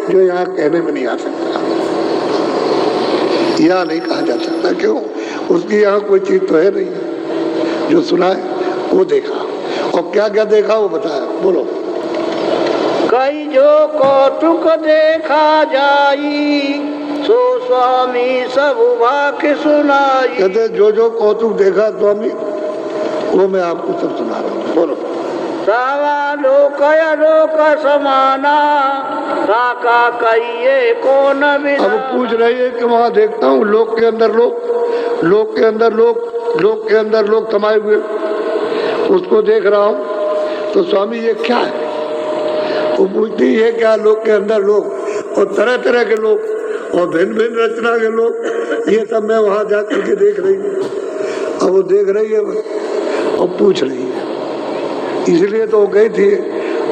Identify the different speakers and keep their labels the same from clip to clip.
Speaker 1: जो यहाँ कहने में नहीं आ सकता, यहाँ नहीं कहा जा सकता। क्यों? उसकी यहाँ कोई चीज तो है नहीं। जो सुना है वो देखा, और क्या क्या देखा वो बताया। बोलो।
Speaker 2: कई जो कौतुक देखा जाई, सो स्वामी सब वाक्य सुनाई।
Speaker 1: कहते जो कौतुक देखा स्वामी वो मैं आपको सब सुना रहा हूँ। बोलो।
Speaker 2: सावा लोक अलोक समाना, साका कहिए कौन बिना।
Speaker 1: अब पूछ रही है कि वहाँ देखता हूँ लोक के अंदर लोक, लोक के अंदर लोक, लोक के अंदर लोक समाये हुए, उसको देख रहा हूँ। तो स्वामी ये क्या है? वो पूछती है क्या लोक के अंदर लोक, और तरह तरह के लोग, और भिन्न भिन्न रचना के लोग, ये सब मैं वहाँ जा करके देख रही हूँ। अब वो देख रही है और पूछ रही है, इसलिए तो वो गई थी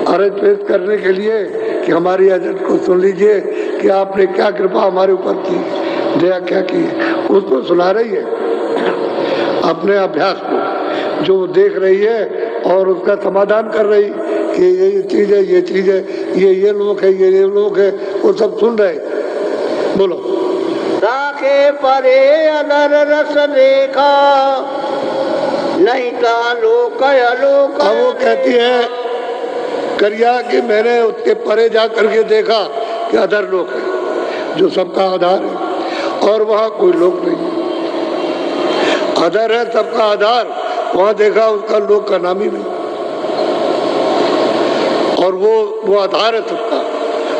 Speaker 1: अर्ज पेश करने के लिए कि हमारी अजट को सुन लीजिए कि आपने क्या कृपा हमारे ऊपर की, दया क्या की। उसको सुना रही है अपने अभ्यास को, जो देख रही है, और उसका समाधान कर रही कि ये चीज़ है, ये चीज़ है, ये लोग है, ये लोग है, वो सब सुन रहे। बोलो।
Speaker 2: ताके परे अदर रस देखा, नहीं ता लोक अलोक।
Speaker 1: अब वो कहती है करिया कि मैंने उसके परे जा करके देखा कि अदर लोक है, जो सबका आधार है, और वहाँ कोई लोक नहीं है। अदर है सबका आधार, वहाँ देखा उसका लोक का नाम ही नहीं, और वो आधार है सबका,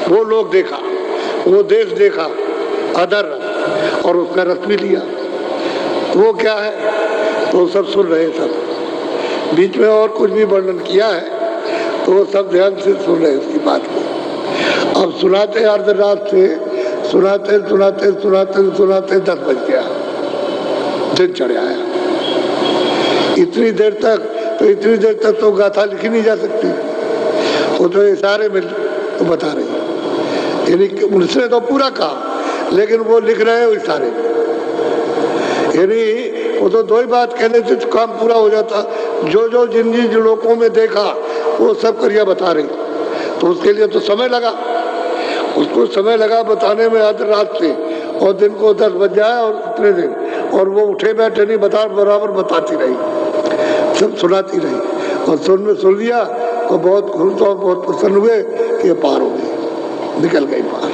Speaker 1: वो लोग देखा, वो देश देखा अदर, और उसका रस भी लिया। वो क्या है तो सब सुन रहे, सब बीच में और कुछ भी वर्णन किया है तो वो सब ध्यान से सुन रहे उसकी बात को। अब सुनाते अर्धरात से सुनाते सुनाते सुनाते सुनाते 10 बज गया, दिन चढ़ आया। इतनी देर तक तो गाथा लिखी नहीं जा सकती, वो तो इशारे में तो बता रही, यानी उनसे तो पूरा कहा, लेकिन वो लिख रहे हैं इशारे में। यानी वो तो दो ही बात कहने से काम पूरा हो जाता। जो जिन लोगों में देखा वो सब करिया बता रही, तो उसके लिए तो समय लगा, उसको समय लगा बताने में आधी रात से, और दिन को 10 बज जाए और इतने दिन, और वो उठे बैठे नहीं, बराबर बताती रही, सब सुनाती रही, और सुन लिया तो बहुत खुश और बहुत प्रसन्न हुए कि ये पार हो गई, निकल गई पार।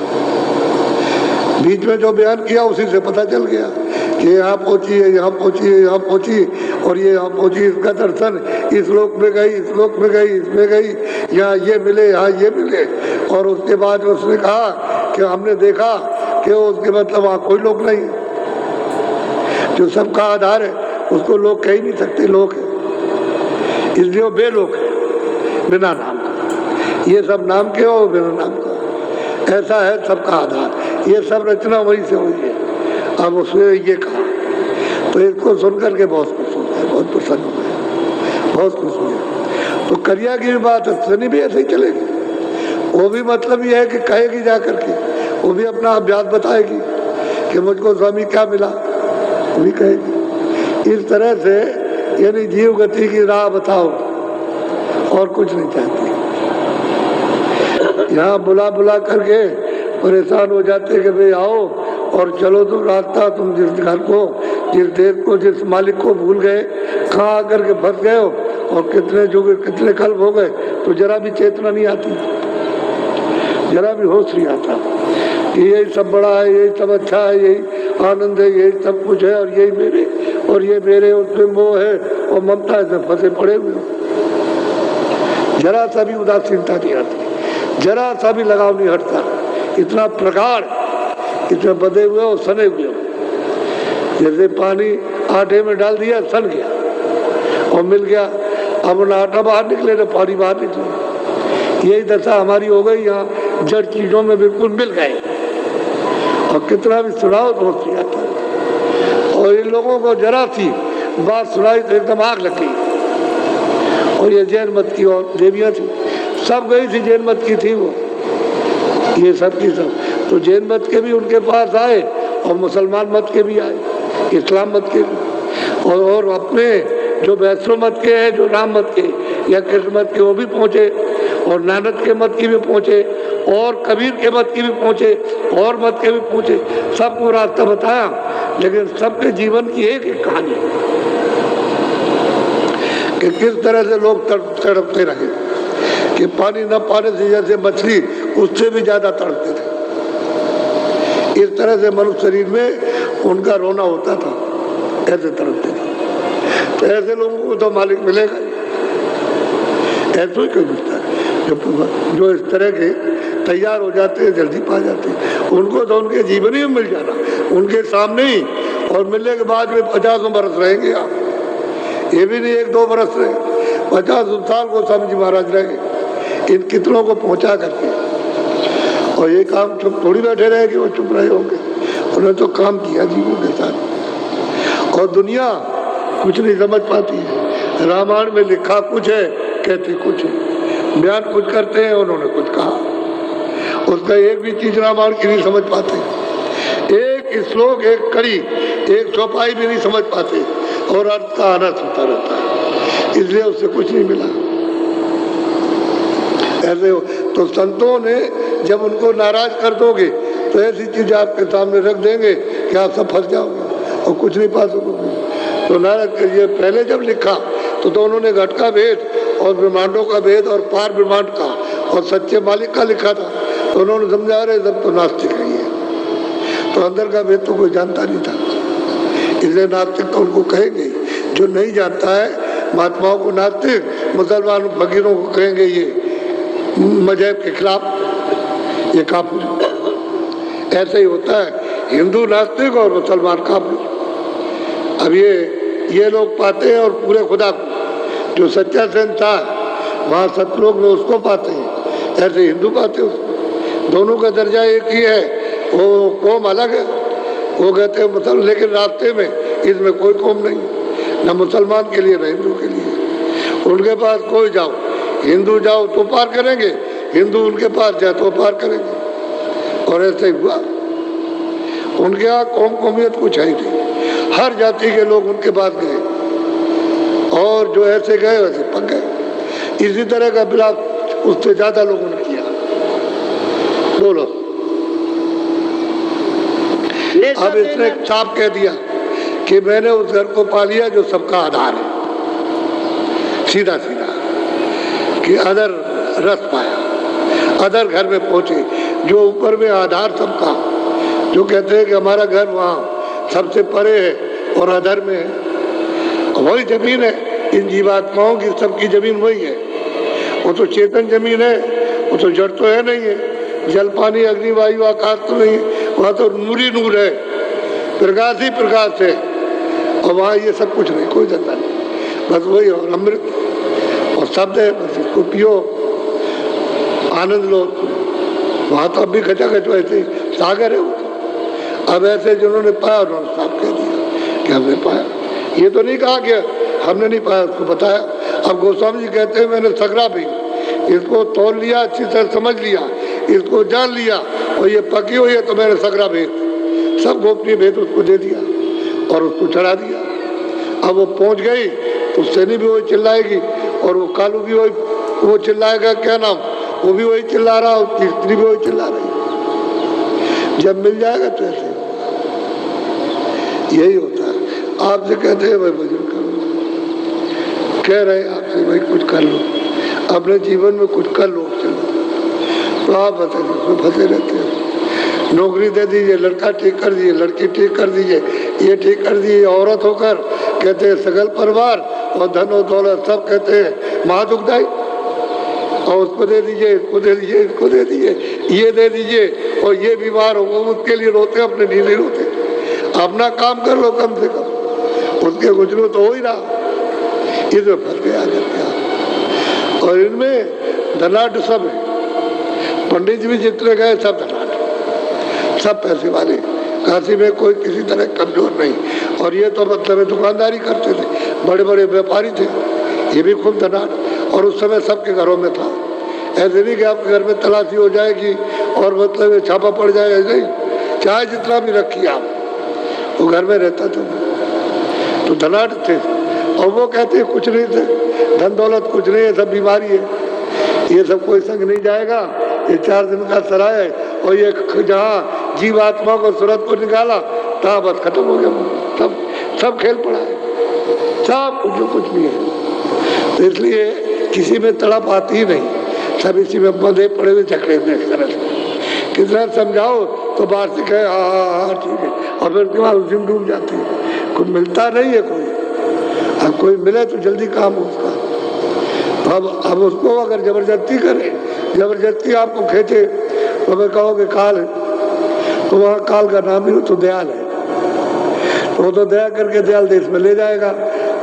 Speaker 1: बीच में जो बयान किया उसी से पता चल गया कि यहाँ पहुँची है, यहाँ पहुँची है, यहाँ पहुँची, और ये यहाँ पहुँची, इसका दर्शन इस लोक में गई, इस लोक में गई, इसमें गई, यहाँ ये मिले, यहाँ ये मिले। और उसके बाद उसने कहा कि हमने देखा कि उसके मतलब वहाँ कोई लोक नहीं, जो सबका आधार है उसको लोग कह ही नहीं सकते, लोक है, इसलिए वो बेलोक है, बिना नाम का। ये सब नाम के हो, बिना नाम का, ऐसा है सबका आधार। ये सब रचना वहीं से हुई है। अब उसने ये कहा तो इसको सुन करके बहुत खुश हो गए, बहुत प्रसन्न हो गए, बहुत खुश हो गए। तो करिया की बात सनी भी ऐसे ही चलेगी, वो भी मतलब ये है कि कहेगी जा करके, वो भी अपना अभ्यास बताएगी कि मुझको स्वामी क्या मिला, वो भी कहेगी। इस तरह से यानी जीव गति की राह बताओ, और कुछ नहीं चाहती। यहाँ बुला करके परेशान हो जाते कि भाई आओ और चलो, तुम रास्ता, तुम जिस घर को, जिस देश को, जिस मालिक को भूल गए, कहाँ आकर के फंस गए हो, और कितने जुग कितने कल्प हो गए, तो जरा भी चेतना नहीं आती, जरा भी होश नहीं आता कि यही सब बड़ा है, यही सब अच्छा है, यही आनंद है, यही सब कुछ है, और यही मेरे, और ये मेरे, उसमें मोह है और ममता से फंसे पड़े हुए हो। जरा सा भी उदासीनता नहीं आती, जरा सा भी लगाव नहीं हटता, इतना प्रगाढ़, इसमें बधे हुए हो, सने हुए हो। जैसे पानी आटे में डाल दिया, सन गया और मिल गया, अब न आटा बाहर निकले न पानी बाहर निकले। यही दशा हमारी हो गई, यहाँ जड़ चीजों में बिल्कुल मिल गए, और कितना भी सुनाओ तो होती आता है। और इन लोगों को जरा सी बात सुनाई तो एकदम आग लग गई। और ये जैन मत की और देवियाँ थी, सब गई थी, जैन मत की थी वो, ये सब की सब। तो जैन मत के भी उनके पास आए, और मुसलमान मत के भी आए, इस्लाम मत के भी, और अपने जो वैष्णव मत के हैं, जो राम मत के या कृष्ण मत के, वो भी पहुँचे, और नानक के मत की भी पहुँचे, और कबीर के मत की भी पूछे और मत के भी पूछे, सबको रास्ता बताया, लेकिन सबके जीवन की एक एक कहानी कि किस तरह से लोग तड़पते रहे, कि पानी न पाने से जैसे मछली उससे भी ज्यादा तड़पते थे। इस तरह से मनुष्य शरीर में उनका रोना होता था, ऐसे तड़पते थे। तो ऐसे लोगों को तो मालिक मिलेगा, ऐसा ही कोई मिलता है जो इस तरह के तैयार हो जाते हैं, जल्दी पा जाते हैं। उनको तो उनके जीवन ही में मिल जाना, उनके सामने ही, और मिलने के बाद में 50 बरस रहेंगे आप, ये भी नहीं 1-2 बरस रहे, 50 साल को समझ महाराज रहे इन कितनों को पहुंचा करके। और ये काम चुप थोड़ी बैठे रहे कि वो चुप रहे होंगे, उन्होंने तो काम किया जीवों के साथ। और दुनिया कुछ नहीं समझ पाती है, रामायण में लिखा कुछ है, कहते कुछ है, बयान कुछ करते हैं, उन्होंने कुछ कहा, उसका एक भी चीज रामायण की नहीं समझ पाते, एक श्लोक, एक कड़ी, एक चौपाई भी नहीं समझ पाते, और अर्थ का आना होता रहता है, इसलिए उससे कुछ नहीं मिला। ऐसे हो तो संतों ने जब उनको नाराज कर दोगे तो ऐसी चीजें आपके सामने रख देंगे कि आप सब फंस जाओगे और कुछ नहीं पा सकोगे। तो नाराज करिए, पहले जब लिखा तो उन्होंने घट का भेद और ब्रह्मांडों का भेद और पार ब्रह्मांड का और सच्चे मालिक का लिखा था, तो उन्होंने समझा रहे सब तो नास्तिक ही है, तो अंदर का भेद तो कोई जानता नहीं था, इसलिए नास्तिक तो उनको कहेंगे। जो नहीं जानता है महात्माओं को नास्तिक, मुसलमान फकीरों को कहेंगे ये मजहब के खिलाफ, ये काफिर। ऐसा ही होता है, हिंदू नास्तिक और मुसलमान काफिर। अब ये लोग पाते हैं और पूरे खुदा को, जो सच्चा संता है वहाँ सतलोक में उसको पाते हैं, ऐसे हिंदू पाते हैं उसको। दोनों का दर्जा एक ही है, वो कौम अलग है, वो कहते हैं मुसलमान, लेकिन रास्ते में इसमें कोई कौम नहीं, न मुसलमान के लिए न हिंदू के लिए। उनके पास कोई जाओ, हिंदू जाओ तो पार करेंगे, हिंदू उनके पास जाए तो पार करेंगे। और ऐसे ही हुआ, उनके यहाँ कौम कौमियत कुछ है ही नहीं, हर जाति के लोग उनके पास गए, और जो ऐसे गए वैसे पक गए। इसी तरह का बिलाप उससे ज्यादा लोगों ने किया। बोलो, अब इसने साफ कह दिया कि मैंने उस घर को पा लिया जो सबका आधार है, सीधा सीधा, कि अदर रस पाया, अदर घर में पहुंचे, जो ऊपर में आधार सबका, जो कहते हैं कि हमारा घर वहाँ सबसे परे है और अदर में है, वही जमीन है। इन जीवात्माओं की सबकी जमीन वही है, वो तो चेतन जमीन है, वो तो जड़ तो है नहीं है, जल पानी अग्नि वायु आकाश तो नहीं है, वहाँ तो नूर ही नूर है, प्रकाश ही प्रकाश है, और वहाँ ये सब कुछ नहीं, कोई धंधा नहीं, बस वही और अमृत और शब्द है, बस इसको पियो, आनंद लो। वहाँ तो अब भी खचाखच वैसे सागर है वो। अब ऐसे जिन्होंने पाया उन्होंने साफ कह दिया कि हमने पाया, ये तो नहीं कहा कि हमने नहीं पाया, उसको बताया। अब गोस्वामी जी कहते हैं मैंने सगरा भी इसको तोड़ लिया, अच्छी तरह समझ लिया, इसको जान लिया, और ये पकी हुई है, तो मैंने सगरा भेद, सब गोपनीय भेद उसको दे दिया और उसको चढ़ा दिया। अब वो पहुंच गई तो सैनी भी वही चिल्लाएगी, और वो कालू भी वही, वो चिल्लाएगा, क्या नाम, वो भी वही चिल्ला रहा, और तीसरी भी वही चिल्ला रही। जब मिल जाएगा तो ऐसे यही होता है। आपसे कहते हैं भाई भजन करो, कह रहे हैं आपसे भाई कुछ कर लो, अपने जीवन में कुछ कर लो, चलो, तो आप बताइए उसमें फंसे रहते हैं। नौकरी दे दीजिए, लड़का ठीक कर दीजिए, लड़की ठीक कर दीजिए, ये ठीक कर दीजिए, औरत होकर कहते हैं सगल परिवार और धन और दौलत सब कहते हैं महादुखदाई, और उसको दे दीजिए, इसको दे दीजिए, इसको दे दीजिए, ये दे दीजिए, और ये बीमार हो वो उसके लिए रोते, अपने लिए नहीं रोते। अपना काम कर लो कम से कम, उसके गुजरो तो हो ही रहा, इसमें फंस गया करके। और इनमें धनाढ़ सब है, पंडित जी भी जितने गए सब धनाढ़, सब पैसे वाले, काशी में कोई किसी तरह कमजोर नहीं। और ये तो मतलब दुकानदारी करते थे, बड़े बड़े व्यापारी थे, ये भी खूब धनाढ़, और उस समय सबके घरों में था। ऐसे नहीं कि आपके घर में तलाशी हो जाएगी और मतलब छापा पड़ जाएगा, नहीं, चाहे जितना भी रखिए आप, वो घर में रहता था, तो धनाढ़ थे। और वो कहते हैं कुछ नहीं थे, धन दौलत कुछ नहीं है, सब बीमारी है, ये सब कोई संग नहीं जाएगा, ये 4 दिन का सराय है, और ये जहाँ जीवात्मा को सूरत को निकाला तहाँ बस खत्म हो गया, सब खेल पड़ा है, सब कुछ भी है। तो इसलिए किसी में तड़प आती ही नहीं, सब इसी में बंधे पड़े हुए झकड़े में एक तरह से। कितना समझाओ तो बाहर से कहे हाँ ठीक है, और फिर उसके बाद उसी में डूब जाती है, कुछ मिलता नहीं है कोई। अब कोई मिले तो जल्दी काम हो उसका। अब उसको अगर जबरदस्ती करे, जबरदस्ती आपको खींचे, तो मैं कहोगे काल है, तो वहाँ काल का नाम ही तो दयाल है, तो वो तो दया करके दयाल देश में ले जाएगा,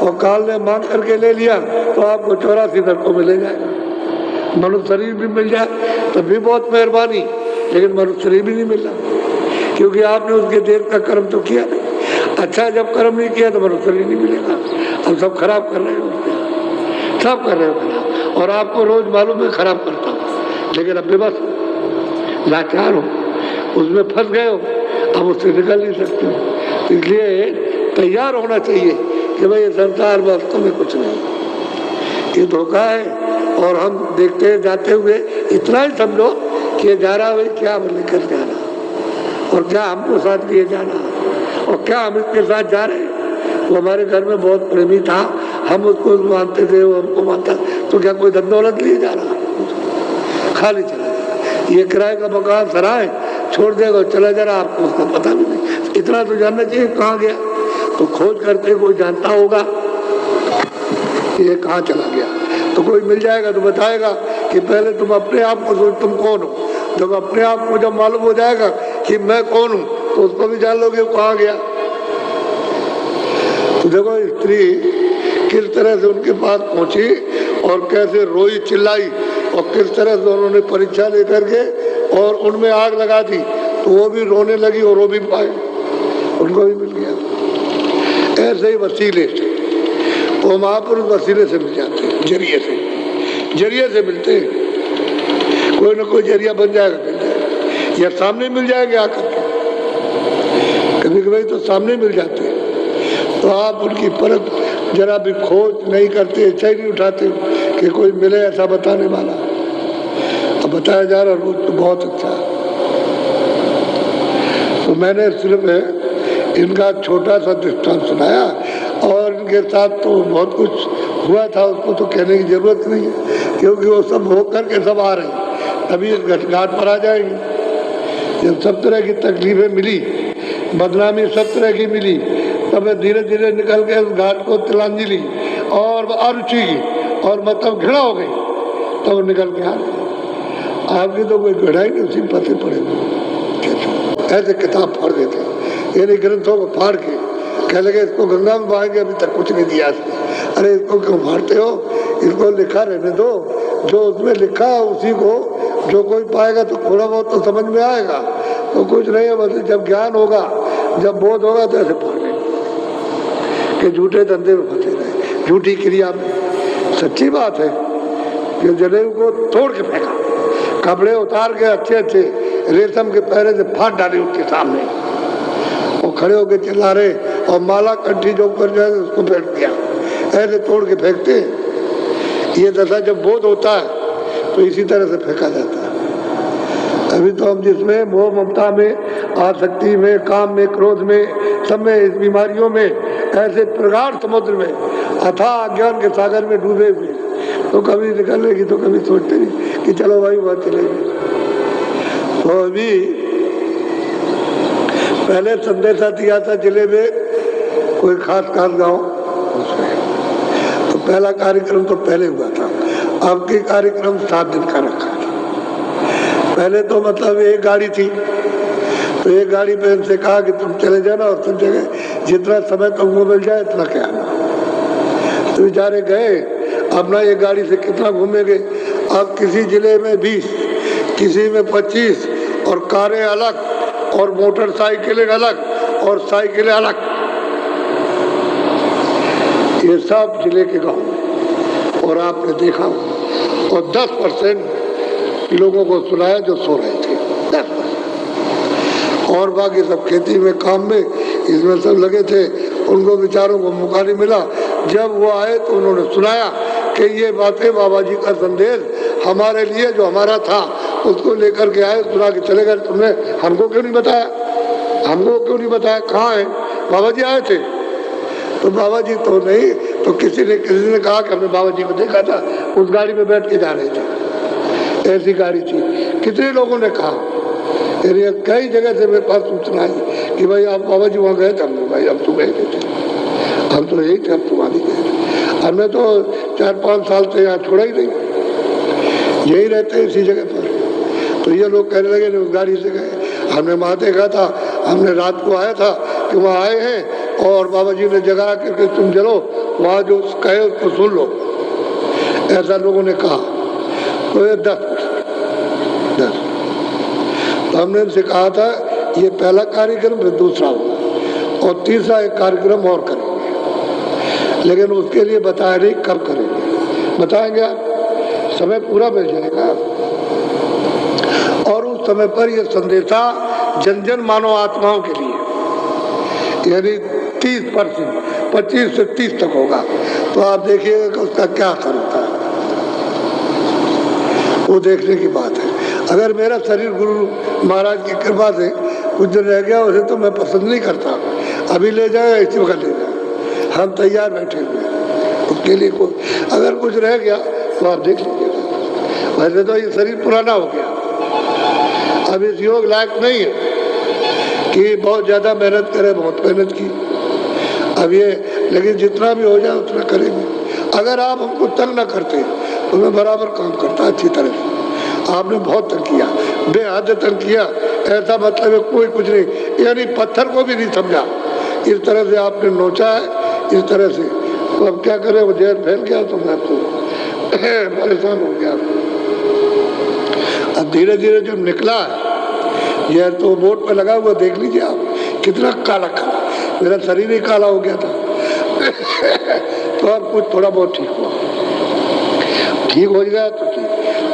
Speaker 1: और काल ने मांग करके ले लिया तो आपको 84 नरकों में ले जाएगा। मनुष्य शरीर भी मिल जाए तब भी बहुत मेहरबानी, लेकिन मनुष्य शरीर भी नहीं मिल रहा, क्योंकि आपने उसके देर का कर्म तो किया नहीं। अच्छा जब कर्म नहीं किया तो मनुष्य शरीर नहीं मिलेगा। हम सब खराब कर रहे हो, सब कर रहे हो, और आपको रोज मालूम है खराब करता हूँ, लेकिन अब बेबस हो, लाचार हो, उसमें फंस गए हो, अब उससे निकल नहीं सकते हो। तो इसलिए तैयार होना चाहिए कि भाई ये संसार वास्तव में कुछ नहीं, ये धोखा है। और हम देखते जाते हुए इतना ही समझो कि जा रहा भाई क्या लेकर जा रहा, और क्या हमको साथ लिए जा रहा, और क्या हम इसके साथ जा रहे हैं। वो हमारे घर में बहुत प्रेमी था, हम उसको मानते थे, वो हमको मानता, तो क्या कोई धन दौलत लिए जा रहा, खाली चला गया। ये किराए का मकान सराय छोड़ देगा चला जा रहा, आपको उसका पता भी नहीं। इतना तो जानना चाहिए कहाँ गया, तो खोज करते कोई जानता होगा ये कहाँ चला गया, तो कोई मिल जाएगा तो बताएगा कि पहले तुम अपने आप को सोच तुम कौन हो। जब अपने आप को जब मालूम हो जाएगा कि मैं कौन हूँ, तो उसको भी जान लोगे कहाँ गया। तो देखो स्त्री किस तरह से उनके पास पहुंची और कैसे रोई चिल्लाई, और किस तरह से उन्होंने परीक्षा लेकर के और उनमें आग लगा दी, तो वो भी रोने लगी और वो भी पाए, उनको भी मिल गया। ऐसे ही वसीले से वो महापुरुष वसीले से मिल जाते हैं, जरिए से मिलते हैं, कोई ना कोई जरिया बन जाएगा, मिल जाएगा, या सामने मिल जाएंगे आकर के, कभी कभी तो सामने मिल जाते हैं। तो आप उनकी परख जरा भी खोज नहीं करते, इच्छा ही नहीं उठाते कि कोई मिले ऐसा बताने वाला। अब बताया जा रहा रोज तो बहुत अच्छा है। तो मैंने सिर्फ इनका छोटा सा दृष्टांत सुनाया, और इनके साथ तो बहुत कुछ हुआ था, उसको तो कहने की जरूरत नहीं है, क्योंकि वो सब हो करके सब आ रहे हैं, तभी इस घाट पर आ जाएंगे। जब सब तरह की तकलीफें मिली, बदनामी सब तरह की मिली, तब धीरे धीरे निकल के उस घाट को तिलांजलि और अरुचि की और मतलब घृणा हो गई, तब तो निकल के आ गए। आपकी तो कोई घृणा ही नहीं, उसी पते पड़े ऐसे किताब फाड़ देते, यानी ग्रंथों को फाड़ के कह लगे इसको गंगा में बहाएंगे, अभी तक कुछ नहीं दिया। अरे इसको क्यों फाड़ते हो, इसको लिखा रहने दो, जो उसमें लिखा है उसी को जो कोई पाएगा तो थोड़ा बहुत तो समझ में आएगा, तो कुछ नहीं है। बस जब ज्ञान होगा, जब बोध होगा तो ऐसे फाड़े कि झूठे धंधे में फंसे रहे, झूठी क्रिया में। सच्ची बात है कि जनेऊ को तोड़ के फेंका, कपड़े उतार के अच्छे अच्छे रेशम के पहरे से फाड़ डाले उसके सामने, वो खड़े होकर चिल्ला रहे, और माला कंठी जो कर जाए उसको फेंक दिया, ऐसे तोड़ के फेंकते हैं। ये दशा जब बोध होता है तो इसी तरह से फेंका जाता है। अभी तो हम जिसमें मोह ममता में, आसक्ति में, काम में, क्रोध में, सब में, इस बीमारियों में, ऐसे प्रगाढ़ समुद्र में, अथाह अज्ञान के सागर में डूबे हुए, तो कभी निकलने की तो कभी सोचते नहीं कि चलो भाई वहाँ चलेंगे। तो अभी पहले संदेशा दिया था जिले में कोई खास गाँव उसमें, तो पहला कार्यक्रम तो पहले हुआ था, अब की कार्यक्रम 7 दिन का रखा था। पहले तो मतलब एक गाड़ी थी, तो एक गाड़ी पे इनसे कहा कि तुम चले जाना और तुम जगह जितना समय तुमको मिल जाए इतना क्या आना। तो बेचारे गए, अब ना ये गाड़ी से कितना घूमेंगे। अब किसी जिले में 20, किसी में 25, और कारें अलग और मोटरसाइकिलें अलग और साइकिलें अलग, ये सब जिले के गांव में। और आपने देखा, और 10% लोगों को सुनाया जो सो रहे थे, 10%, और बाकी सब खेती में, काम में, इसमें सब लगे थे। उनको बेचारों को मौका नहीं मिला। जब वो आए तो उन्होंने सुनाया कि ये बातें बाबा जी का संदेश हमारे लिए जो हमारा था उसको लेकर के आए, सुना के चले गए। तुमने हमको क्यों नहीं बताया, हमको क्यों नहीं बताया, कहाँ है? बाबा जी आए थे। तो बाबा जी तो नहीं, तो किसी ने कहा कि हमने बाबा जी को देखा था, उस गाड़ी में बैठ के जा रहे थे, ऐसी गाड़ी थी। कितने लोगों ने कहा, कई जगह से मेरे पास सूचना आई कि भाई आप बाबा जी वहाँ गए थे। हमने भाई हम तो गए थे, हम तो यही थे, हम तो वहाँ नहीं गए थे। हमने तो 4-5 साल से यहाँ छोड़ा ही नहीं, यही रहते हैं इसी जगह पर। तो ये लोग कहने लगे उस गाड़ी से गए, हमने वहाँ देखा था, हमने रात को आया था कि वहाँ आए हैं और बाबा जी ने जगा करके तुम चलो वहाँ जो कहे उसको सुन लो, ऐसा लोगों ने कहा। तो ये 10 तो हमने इनसे कहा था ये पहला कार्यक्रम, फिर दूसरा होगा और तीसरा एक कार्यक्रम और करेंगे, लेकिन उसके लिए बताया नहीं कब करेंगे। बताएंगे आप, समय पूरा मिल जाएगा और उस समय पर यह संदेशा जन जन मानव आत्माओं के लिए, यानी 30%, 25 से 30 तक होगा। तो आप देखिएगा कि उसका क्या असर होता है, वो देखने की बात है। अगर मेरा शरीर गुरु महाराज की कृपा से कुछ दिन रह गया, उसे तो मैं पसंद नहीं करता, अभी ले जाए इसी वक्त ले जाए, हम तैयार बैठे हुए हैं उसके लिए। अगर कुछ रह गया तो आप देख लीजिएगा। वैसे तो ये शरीर पुराना हो गया, अब इस योग लायक नहीं है कि बहुत ज़्यादा मेहनत करे, बहुत मेहनत की अब ये, लेकिन जितना भी हो जाए उतना करेंगे। अगर आप हमको तंग ना करते तो मैं बराबर काम करता अच्छी तरह से। आपने बहुत तंग किया, बेहद तंग किया, ऐसा मतलब है कोई कुछ नहीं, यानी पत्थर को भी नहीं समझा, इस तरह से आपने नोचा है, इस तरह से। तो अब क्या करें, वो जहर फैल गया तो मैं तो परेशान हो गया। अब धीरे धीरे जब निकला यह तो बोर्ड पे लगा हुआ, देख लीजिए आप कितना काला काला, मेरा शरीर ही काला हो गया था। तो अब कुछ थोड़ा बहुत ठीक हुआ, ठीक हो गया तो ठीक।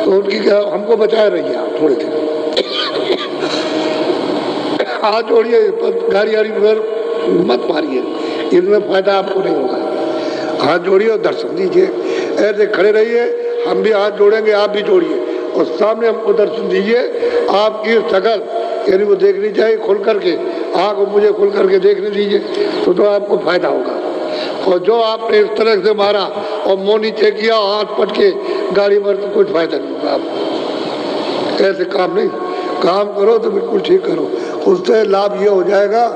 Speaker 1: तो उनकी क्या, हमको बचाए रहिए आप थोड़े दिन, हाथ जोड़िए, गाड़ी वाड़ी मत मारिए, इनमें फायदा आपको नहीं होगा। हाथ जोड़िए और दर्शन दीजिए, ऐसे खड़े रहिए, हम भी हाथ जोड़ेंगे, आप भी जोड़िए और सामने हमको दर्शन दीजिए। आपकी शकल यानी वो देखनी चाहिए खुल करके, आँख मुझे खुल करके देखने दीजिए, तो आपको फायदा होगा। और जो आपने इस तरह से मारा और मुँह नीचे किया, हाथ पट के गाड़ी पर, तो कुछ फायदा नहीं होगा आपको। ऐसे काम नहीं, काम करो तो बिल्कुल ठीक करो, उससे लाभ ये हो जाएगा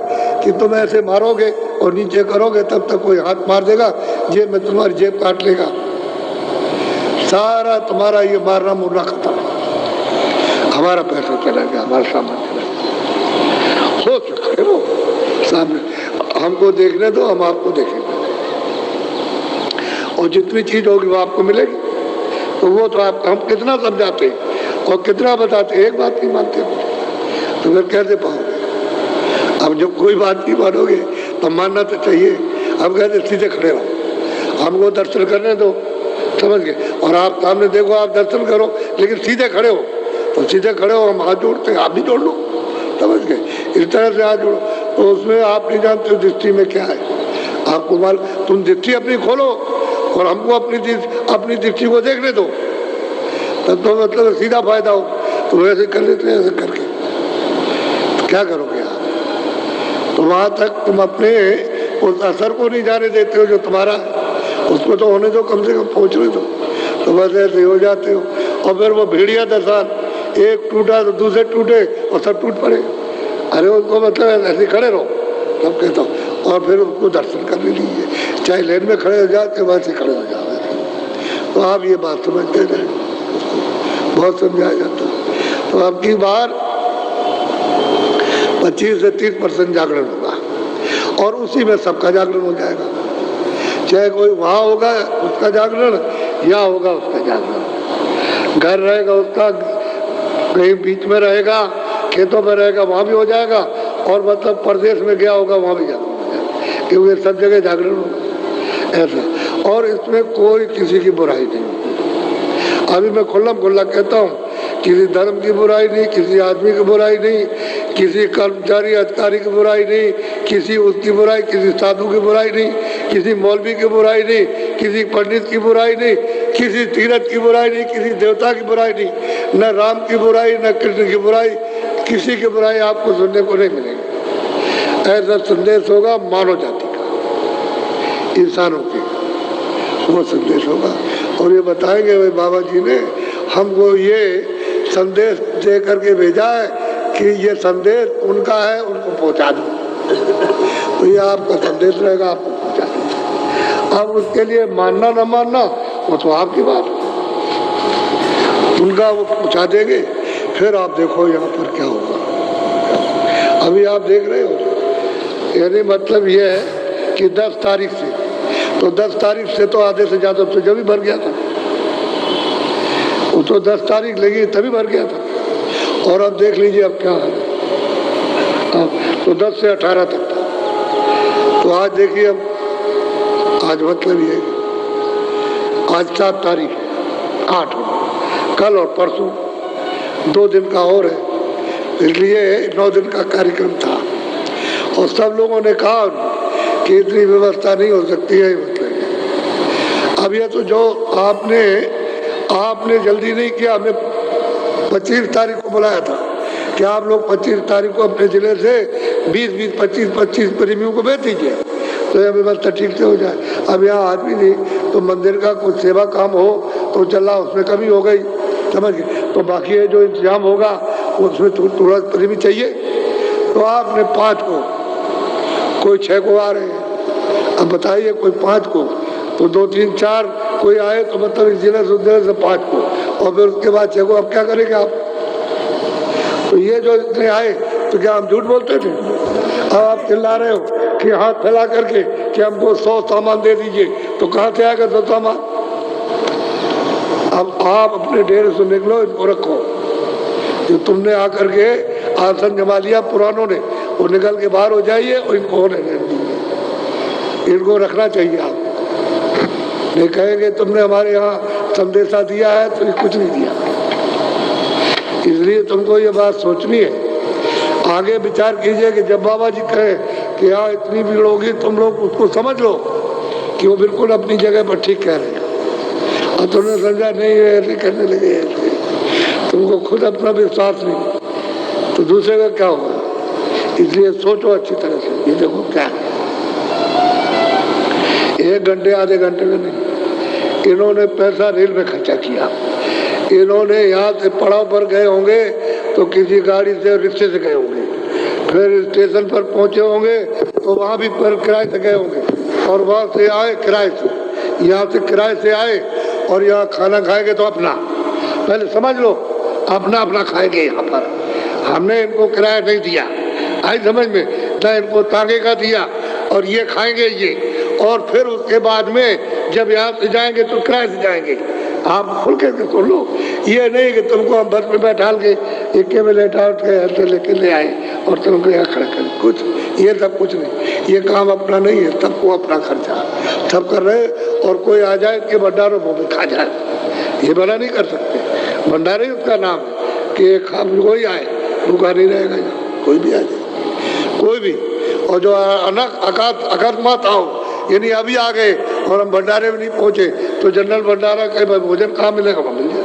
Speaker 1: कि तुम ऐसे मारोगे और नीचे करोगे तब तक कोई हाथ मार देगा, जेब में तुम्हारी जेब काट लेगा, सारा तुम्हारा ये मारना मुरना खत्म, हमारा पैसा चला गया, हमारा सामान चला गया। हो सकते हो सामने, हमको देखने दो, हम आपको देखेंगे और जितनी चीज होगी वो आपको मिलेगी। तो वो तो आप, हम कितना समझाते और कितना बताते, एक बात नहीं मानते तो फिर कैसे पाओगे? अब जब कोई बात नहीं मानोगे तो मानना तो चाहिए। हम कहते सीधे खड़े रहो, हमको दर्शन करने दो, समझ गए? और आप सामने देखो, आप दर्शन करो, लेकिन सीधे खड़े हो, तो सीधे खड़े हो, हम हाथ जोड़ते हैं, आप भी जोड़ लो, समझ गए? इस तरह से हाथ जोड़ो। तो उसमें आप नहीं जानते हो दृष्टि में क्या है, आपको माल, तुम दृष्टि अपनी खोलो और हमको अपनी दृष्टि को देखने दो, तब तो मतलब सीधा फायदा हो। तो वैसे कर लेते हैं, ऐसे करके तो क्या करोगे आप? तो वहाँ तक तुम अपने उस असर को नहीं जाने देते हो जो तुम्हारा, उसको तो होने दो, कम से कम पहुँचने दो। तो बस ऐसे हो जाते हो। और फिर वो भेड़िया दर्शन, एक टूटा तो दूसरे टूटे और सब टूट पड़े। अरे उसको मतलब ऐसे खड़े रहो, सब कहता हूँ, और फिर उसको दर्शन करने लीजिए, चाहे लेन में खड़े हो जाते वैसे खड़े हो जाओ। तो आप ये बात समझते रहे, बहुत समझाया जाता। तो अब की बार 25 से 30% जागरण होगा और उसी में सबका जागरण हो जाएगा, चाहे कोई वहाँ होगा उसका जागरण या होगा उसका जागरण, घर रहेगा उसका, कहीं बीच में रहेगा, खेतों में रहेगा, वहाँ भी हो जाएगा, और मतलब प्रदेश में गया होगा वहाँ भी जागरण हो जाएगा, क्योंकि सब जगह जागरण होगा ऐसा। और इसमें कोई किसी की बुराई नहीं। अभी मैं खुल्ला कहता हूँ, किसी धर्म की बुराई नहीं, किसी आदमी की बुराई नहीं, किसी कर्मचारी अधिकारी की बुराई नहीं, किसी उसकी बुराई, किसी साधु की बुराई नहीं, किसी मौलवी की बुराई नहीं, किसी पंडित की बुराई नहीं, किसी तीर्थ की बुराई नहीं, किसी देवता की बुराई नहीं। न राम की बुराई न कृष्ण की बुराई, किसी की बुराई आपको सुनने को नहीं मिलेगी। ऐसा संदेश होगा मानव जाति का, इंसानों के वो संदेश होगा। और ये बताएंगे भाई बाबा जी ने हमको ये संदेश दे करके भेजा है कि ये संदेश उनका है, उनको पहुंचा दो। तो ये आपका संदेश रहेगा, आपको पहुंचा दो। अब उसके लिए मानना न मानना वो तो आपकी बात है, उनका वो पहुंचा देंगे। फिर आप देखो यहाँ पर क्या होगा। अभी आप देख रहे हो, यानी मतलब ये है कि 10 तारीख से, तो 10 तारीख से तो आधे से ज़्यादा तो जब ही भर गया था, वो तो 10 तारीख लगी तभी भर गया था। और अब देख लीजिए अब क्या है, अब तो 10 से 18 तक था। तो आज देखिए, अब आज मतलब ये आज 7 तारीख है, 8 कल और परसों 2 दिन का और है, इसलिए 9 दिन का कार्यक्रम था। और सब लोगों ने कहा कि इतनी व्यवस्था नहीं हो सकती है, मतलब अब ये तो जो आपने जल्दी नहीं किया। हमने 25 तारीख को बुलाया था कि आप लोग 25 तारीख को अपने ज़िले से 20-20, 25-25 प्रेमियों को भेज दीजिए, तो यह व्यवस्था ठीक से हो जाए। अब यहाँ आदमी नहीं, तो मंदिर का कुछ सेवा काम हो तो चला, उसमें कमी हो गई, समझ गए। तो बाकी है जो इंतजाम होगा उसमें थोड़ा प्रेमी चाहिए। तो आपने 5 को, कोई 6 को आ रहे हैं, अब बताइए कोई 5 को, तो 2, 3, 4 कोई आए तो मतलब इस जिले से 5 को, और फिर उसके बाद 6 को। अब क्या करेंगे आप? तो ये जो इतने आए तो क्या हम झूठ बोलते थे? अब आप चिल्ला रहे हो कि हाथ फैला करके कि हमको 100 सामान दे दीजिए, तो कहाँ से आएगा 100 सामान? अब आप अपने डेरे से निकलो, इनको रखो। जो तुमने आकर के आसन जमा लिया पुरानों ने, वो निकल के बाहर हो जाइए और इनको होने दीजिए। इनको रखना चाहिए। आप नहीं कहेंगे तुमने हमारे यहाँ संदेशा दिया है, तो ये कुछ नहीं दिया। इसलिए तुमको ये बात सोचनी है, आगे विचार कीजिए कि जब बाबा जी कहे कि यहाँ इतनी भीड़ होगी, तुम लोग उसको समझ लो कि वो बिल्कुल अपनी जगह पर ठीक कह रहे हैं। और तुमने समझा नहीं, ऐसे करने लगे, ऐसे तुमको खुद अपना विश्वास नहीं, तो दूसरे का क्या होगा? इसलिए सोचो अच्छी तरह से। ये देखो क्या है, 1 घंटे आधे घंटे में नहीं, इन्होंने पैसा रेल में खर्चा किया। इन्होंने यहाँ से पड़ाव पर गए होंगे तो किसी गाड़ी से, रिक्शे से गए होंगे, फिर स्टेशन पर पहुँचे होंगे तो वहाँ भी पर किराए से गए होंगे, और वहाँ से आए किराए से, यहाँ से किराए से आए और यहाँ खाना खाएंगे तो अपना, पहले समझ लो, अपना अपना खाएंगे यहाँ पर। हमने इनको किराया नहीं दिया, आई समझ में, ना इनको तांगे का दिया, और ये खाएंगे ये, और फिर उसके बाद में जब यहाँ से जाएंगे तो किराए से जाएंगे। आप खुल के सुन लो, ये नहीं कि तुमको हम बस में बैठा के इक्के में लेटा उठ के ऐसे लेके ले आए और तुमको यहाँ खड़ा कर, कुछ ये सब कुछ नहीं। ये काम अपना नहीं है, सबको अपना खर्चा सब कर रहे। और कोई आ जाए कि भंडारों में खा जाए, ये भला नहीं कर सकते। भंडारे उसका नाम है कि एक कोई आए भूखा नहीं रहेगा, कोई भी आ जाए, कोई भी। और जो अकस्मात आओ, यानी अभी आ गए और हम भंडारे में नहीं पहुंचे, तो जनरल भंडारा कहीं भोजन कहाँ मिलेगा? वहाँ मिल जाए,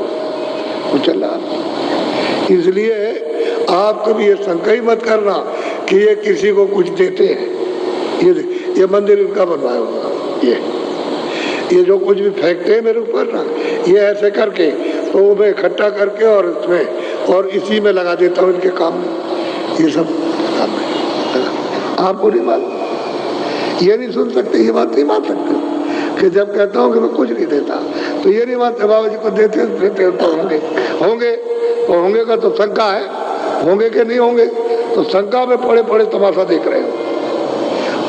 Speaker 1: वो चल रहा। इसलिए आप कभी ये शंका ही मत करना कि ये किसी को कुछ देते हैं। ये मंदिर इनका बनवाया होगा, ये जो कुछ भी फेंकते हैं मेरे ऊपर ना, ये ऐसे करके तो वो मैं इकट्ठा करके और इसमें और इसी में लगा देता हूँ, इनके काम में ये सब काम है। आपको नहीं मालूम, ये नहीं सुन सकते, ये बात नहीं मान सकते कि जब कहता हूँ कि मैं कुछ नहीं देता, तो ये नहीं मानते बाबा जी को देते तो होंगे का तो शंका है, होंगे के नहीं होंगे, तो शंका में पड़े पड़े तमाशा देख रहे हो,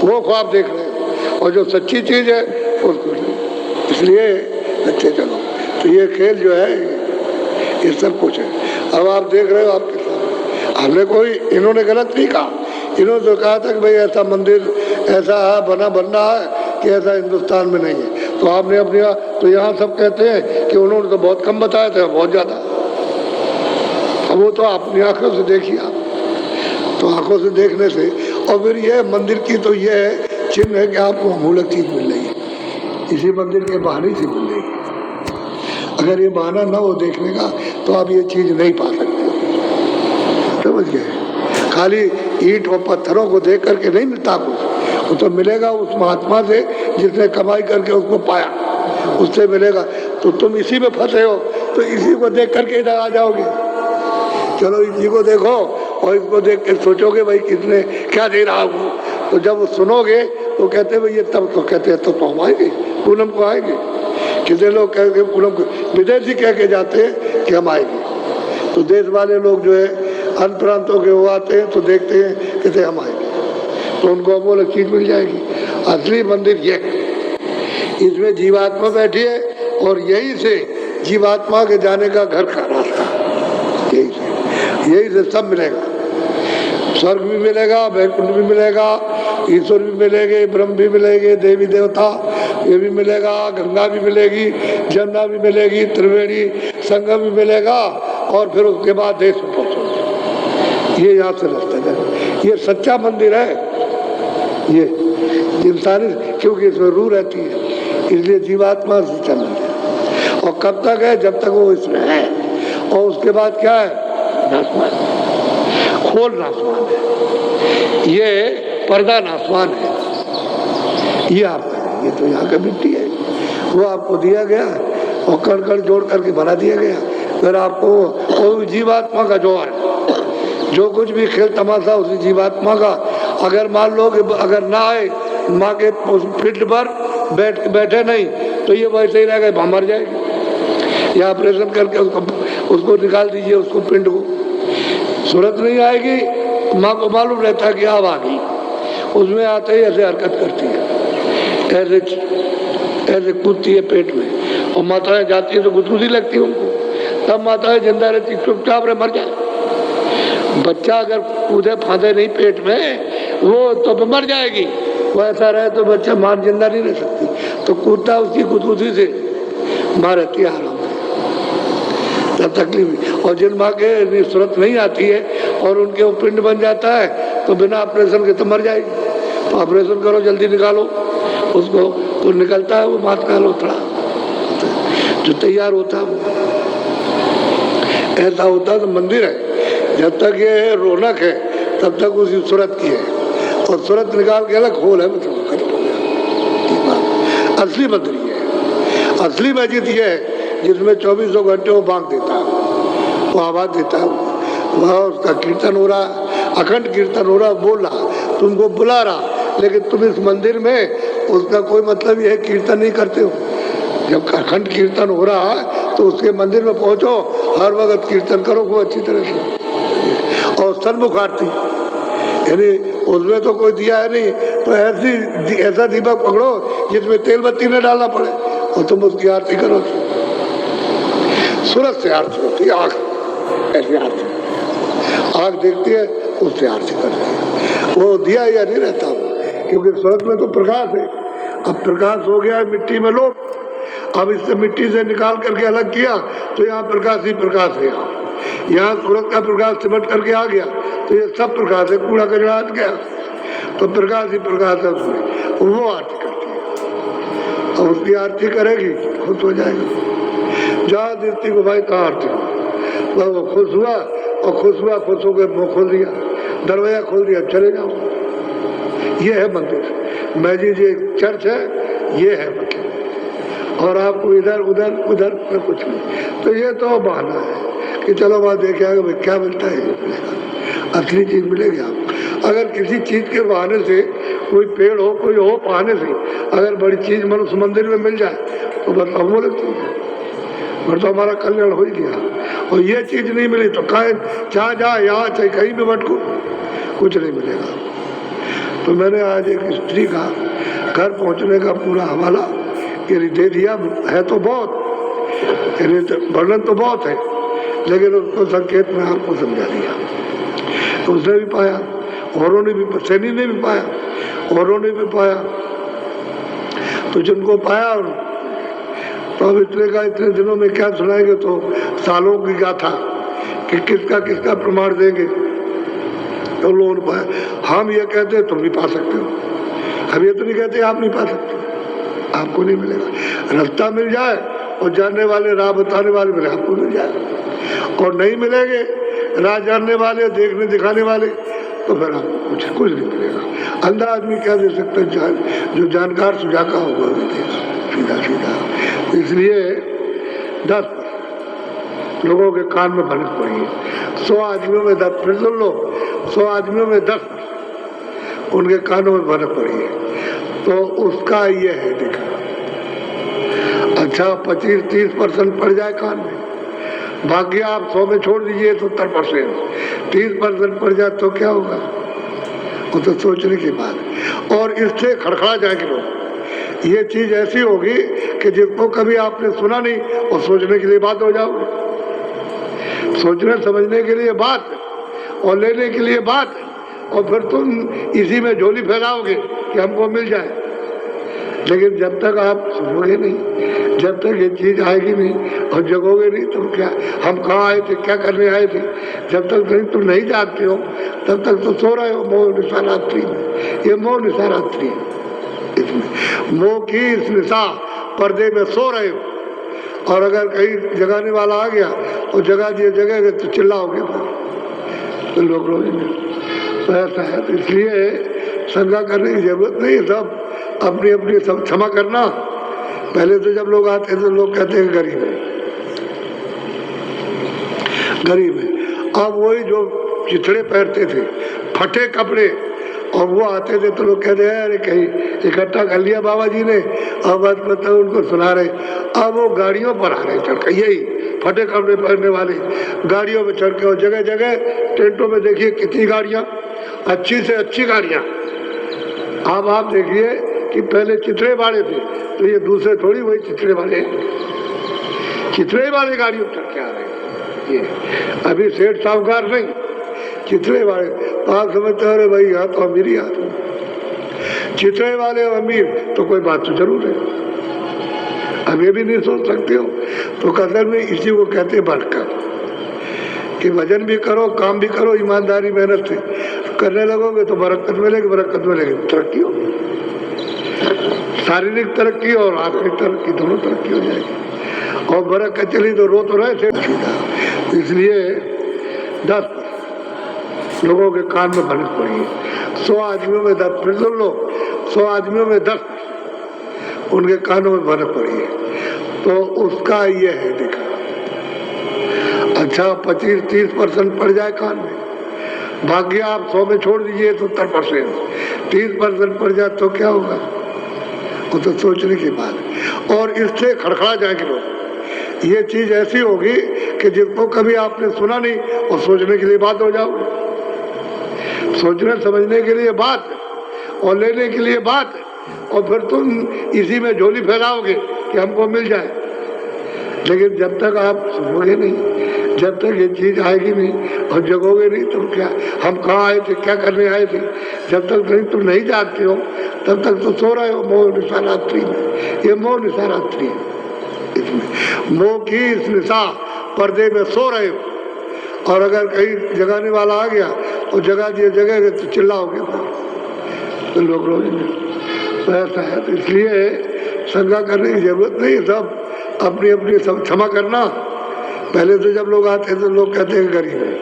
Speaker 1: वो ख्वाब देख रहे हो, और जो सच्ची चीज़ है उसको। इसलिए अच्छे चलो, तो ये खेल जो है ये सब कुछ है। अब आप देख रहे हो आपके साथ, हमने कोई, इन्होंने गलत नहीं कहा, इन्होंने तो कहा था कि भाई ऐसा मंदिर ऐसा बनना है कि ऐसा हिंदुस्तान में नहीं है। तो आपने अपनी, तो यहाँ सब कहते हैं कि उन्होंने तो बहुत कम बताया था, बहुत ज़्यादा। अब वो तो अपनी आंखों से देखिए आप, तो आंखों से देखने से, और फिर ये मंदिर की तो ये है चिन्ह है कि आपको अमूलक चीज़ मिल रही है, इसी मंदिर के बहाने से मिल रही है। अगर ये बहाना ना हो देखने का तो आप ये चीज नहीं पा सकते। समझ गए? खाली ईंट और पत्थरों को देख करके नहीं मिलता कुछ, वो तो मिलेगा उस महात्मा से जिसने कमाई करके उसको पाया, उससे मिलेगा। तो तुम इसी में फंसे हो, तो इसी को देख करके इधर आ जाओगे। चलो इसी को देखो और इसको देख के सोचोगे भाई किसने क्या दे रहा हूँ, तो जब वो सुनोगे तो कहते भाई ये तब, तो कहते हैं तो हम आएंगे, पूनम को आएंगे। कितने लोग कह के पूनम को, विदेशी कह के जाते हैं कि हम आएंगे, तो देश वाले लोग जो है अन्य प्रांतों के वो आते हैं तो देखते हैं कहते हम आएंगे, तो उनको वो अलग चीज मिल जाएगी। असली मंदिर ये, इसमें जीवात्मा बैठी है और यही से जीवात्मा के जाने का घर का रास्ता, यही से सब मिलेगा। स्वर्ग भी मिलेगा, वैकुंठ भी मिलेगा, ईश्वर भी मिलेंगे, ब्रह्म भी मिलेंगे, देवी देवता ये भी मिलेगा, गंगा भी मिलेगी, जमुना भी मिलेगी, त्रिवेणी संगम भी मिलेगा, और फिर उसके बाद देश में पहुंचोगे। ये यहाँ से रास्ता है, ये सच्चा मंदिर है। ये इंसानी, क्योंकि इसमें रूह रहती है, इसलिए जीवात्मा से चलना है। और कब तक है? जब तक वो इसमें है। और उसके बाद क्या है? नासमान, खोल नासमान है, ये पर्दा नासमान है। ये आपका है, ये तो यहाँ का मिट्टी है, वो आपको दिया गया और कण कण जोड़ करके बना दिया गया। फिर आपको कोई जीवात्मा का जोर है, जो कुछ भी खेल तमाशा उसी जीवात्मा का। अगर मान लो कि अगर ना आए माँ के फील्ड पर बैठे नहीं, तो ये वैसे ही रहेगा, मर जाएगी। या ऑपरेशन करके उसको निकाल दीजिए, उसको पिंड को, सूरत नहीं आएगी। माँ को मालूम रहता है कि अब आ गई, उसमें आते ही ऐसे हरकत करती है, ऐसे कूदती है पेट में, और माताएं जाती है तो गुदगुदी लगती है उनको, तब माताएं जिंदा रहती, चुपचाप रहे, मर जाए। बच्चा अगर कूदे फांदे नहीं पेट में, वो तो मर जाएगी। वो ऐसा रहे तो बच्चा मां जिंदा नहीं रह सकती, तो कूदता उसकी गुदगुदी से माँ रहती है आराम से, तब तकलीफ। और जिन माँ के सूरत नहीं आती है और उनके वो पिंड बन जाता है, तो बिना ऑपरेशन के तो मर जाएगी। तो ऑपरेशन करो, जल्दी निकालो उसको, तो निकलता है वो मात का लोथड़ा जो तैयार होता है। ऐसा होता तो मंदिर है, जब तक ये रौनक है तब तक उसकी सूरत की है, और सूरत निकाल के अलग खोल है, मतलब खत्म हो गया। असली मंदिर ये है, असली मस्जिद ये है जिसमें 24 घंटे वो बांग देता है, वो आवाज देता है, वहाँ उसका कीर्तन हो रहा है, अखंड कीर्तन हो रहा, बोल रहा, तुमको बुला रहा, लेकिन तुम इस मंदिर में उसका कोई मतलब ये है कीर्तन नहीं करते हो। जब अखंड कीर्तन हो रहा है तो उसके मंदिर में पहुंचो, हर वक्त कीर्तन करो खूब अच्छी तरह से, और सन्मुख आरती, यानी उसमें तो कोई दिया है नहीं, तो ऐसा दीपक पकड़ो जिसमें तेल बत्ती न डालना पड़े, और तुम उसकी आरती करो। सूरज से आरती होती है, आँख ऐसी आरती, आँख देखती है उससे आरती करती है। वो दिया या नहीं रहता, क्योंकि सूरज में तो प्रकाश है। अब प्रकाश हो गया है मिट्टी में लोग, अब इससे मिट्टी से निकाल करके अलग किया तो यहाँ प्रकाश ही प्रकाश है। यहाँ सूरज का प्रकाश सिमट करके आ गया तो ये सब प्रकाश है, कूड़ा कचरा हट गया, तो प्रकाश ही प्रकाश है उसमें। वो आरती करती है, और उसकी आरती करेगी खुश हो जाएगा। जहाँ दृष्टि को भाई कहाँ आरती हो, वो खुश हुआ, और खुश हुआ, खुश होकर मुँह खोल दिया, दरवाजा खोल दिया, चले जाओ। ये है मंदिर, मस्जिद एक चर्च है, ये है मंदिर। और आपको इधर उधर उधर में कुछ नहीं, तो ये तो बहाना है कि चलो वहाँ देखे आगे भाई क्या मिलता है, असली चीज मिलेगी आपको। अगर किसी चीज के बहाने से, कोई पेड़ हो कोई हो बहाने से, अगर बड़ी चीज मनुष्य मंदिर में मिल जाए तो बस हम बोले फिर तो हमारा कल्याण हो ही गया। और ये चीज नहीं मिली तो चाहे जाए यहाँ चाहे कहीं भी भटको, कुछ नहीं मिलेगा। तो मैंने आज एक स्त्री का घर पहुँचने का पूरा हवाला दे दिया है, तो बहुत वर्णन तो बहुत है, लेकिन उसको संकेत में आपको समझा दिया। तो उसने भी पाया, औरों ने भी, सैनी ने भी पाया, औरों ने भी पाया। तो जिनको पाया, तो अब इतने दिनों में क्या सुनाएंगे, तो सालों की गाथा कि किसका किसका प्रमाण देंगे। तो लोगों ने पाया। हम ये कहते हैं तुम भी पा सकते हो, हम ये तो नहीं कहते आप नहीं पा सकते, आपको नहीं मिलेगा। रास्ता मिल जाए और जानने वाले, राह बताने वाले मिले, आपको मिल जाए। और नहीं मिलेंगे राह जानने वाले, देखने दिखाने वाले, तो फिर आपको कुछ नहीं मिलेगा। अंधा आदमी क्या दे सकता है? जो जानकार सुजाका होगा वो देगा सीधा सीधा। तो इसलिए 10 लोगों के कान में भनक पड़ी है। 100 आदमियों में 10, फिर सुन लो, 100 आदमियों में 10 उनके कानों में भनक पड़ी है। तो उसका ये है देखा। अच्छा 25-30% पड़ जाए कान में, बाकी आप 100 में छोड़ दीजिए तो 70%, 30% पड़ जाए तो क्या होगा? वो तो सोचने की बात। और इससे खड़खड़ा जाएंगे लोग। ये चीज ऐसी होगी कि जिसको कभी आपने सुना नहीं, और सोचने के लिए बात हो जाओगे, सोचने समझने के लिए बात और लेने के लिए बात, और फिर तुम इसी में झोली फैलाओगे कि हमको मिल जाए। लेकिन जब तक आप सुनोगे नहीं, जब तक ये चीज आएगी नहीं और जगोगे नहीं, तो क्या हम कहाँ आए थे, क्या करने आए थे, जब तक तुम नहीं जागते हो तब तक तो सो रहे हो मोह निशारात्रि में। ये मोह निशारात्रि है, इसमें मोह की इस निशा पर्दे में सो रहे हो। और अगर कहीं जगाने वाला आ गया और जगा दिए जगह तो चिल्लाओगे, तो लोग रोएंगे। तो ऐसा है, तो इसलिए शंका करने की जरूरत नहीं है। सब अपनी अपनी सब क्षमा करना। पहले तो जब लोग आते थे लोग कहते हैं गरीब है, गरीब है। अब वही जो चिथड़े पहनते थे, फटे कपड़े, और वो आते थे तो लोग कहते हैं अरे कहीं इकट्ठा कर लिया बाबा जी ने, अब बात बताओ उनको सुना रहे। अब वो गाड़ियों पर आ रहे चढ़ के, यही फटे कपड़े पहनने वाले गाड़ियों में चढ़ के, और जगह जगह टेंटों में देखिए कितनी गाड़ियाँ, अच्छी से अच्छी गाड़ियाँ। अब आप देखिए कि पहले चिथड़े वाले थे, तो ये दूसरे थोड़ी वही चिथड़े वाले गाड़ियों पर चढ़ के आ रहे हैं। ये अभी सेठ साहूकार नहीं, चिथड़े वाले। तो आप समझते हो अरे भाई यहाँ तो अमीर ही आते, चिथड़े वाले अमीर तो कोई बात तो जरूर है। अब ये भी नहीं सोच सकते हो। तो कदर में इसी को कहते हैं बरकत, कि वजन भी करो, काम भी करो, ईमानदारी मेहनत से करने लगोगे तो बरकत मिलेगी, बरकत मिलेगी तरक्की होगी, शारीरिक तरक्की और आत्मिक तरक्की, दोनों तरक्की हो जाएगी। और बरकत चली तो रो तो रहे थे सीधा। इसलिए 10 लोगों के कान में भनक पड़ी है। 100 आदमियों में 10, फिर सुन लो, 100 आदमियों में 10 उनके कानों में भनक पड़ी है। तो उसका ये है देखा। अच्छा 25-30% पड़ जाए कान में, बाकी आप 100 में छोड़ दीजिए तो 70%, 30% पड़ जाए तो क्या होगा? वो तो सोचने की बात। और इससे खड़खड़ा जाएंगे लोग। ये चीज ऐसी होगी कि जिसको कभी आपने सुना नहीं, और सोचने के लिए बात हो जाओगे, सोचने समझने के लिए बात और लेने के लिए बात, और फिर तुम इसी में झोली फैलाओगे कि हमको मिल जाए। लेकिन जब तक आप सुनोगे नहीं, जब तक ये चीज आएगी नहीं और जगोगे नहीं, तो क्या हम कहाँ आए थे, क्या करने आए थे, जब तक तुम नहीं जागते हो तब तक तो सो रहे हो मोह निशारात्रि में। ये मोह निशारात्रि है, इसमें मोह की इस निशा पर्दे में सो रहे हो। और अगर कहीं जगाने वाला आ गया और जगा दिए जगह तो चिल्लाओगे, तो लोग रोएंगे। तो ऐसा है, तो इसलिए शंका करने की जरूरत नहीं है। सब अपनी अपनी सब क्षमा करना। पहले तो जब लोग आते थे लोग कहते हैं गरीब है,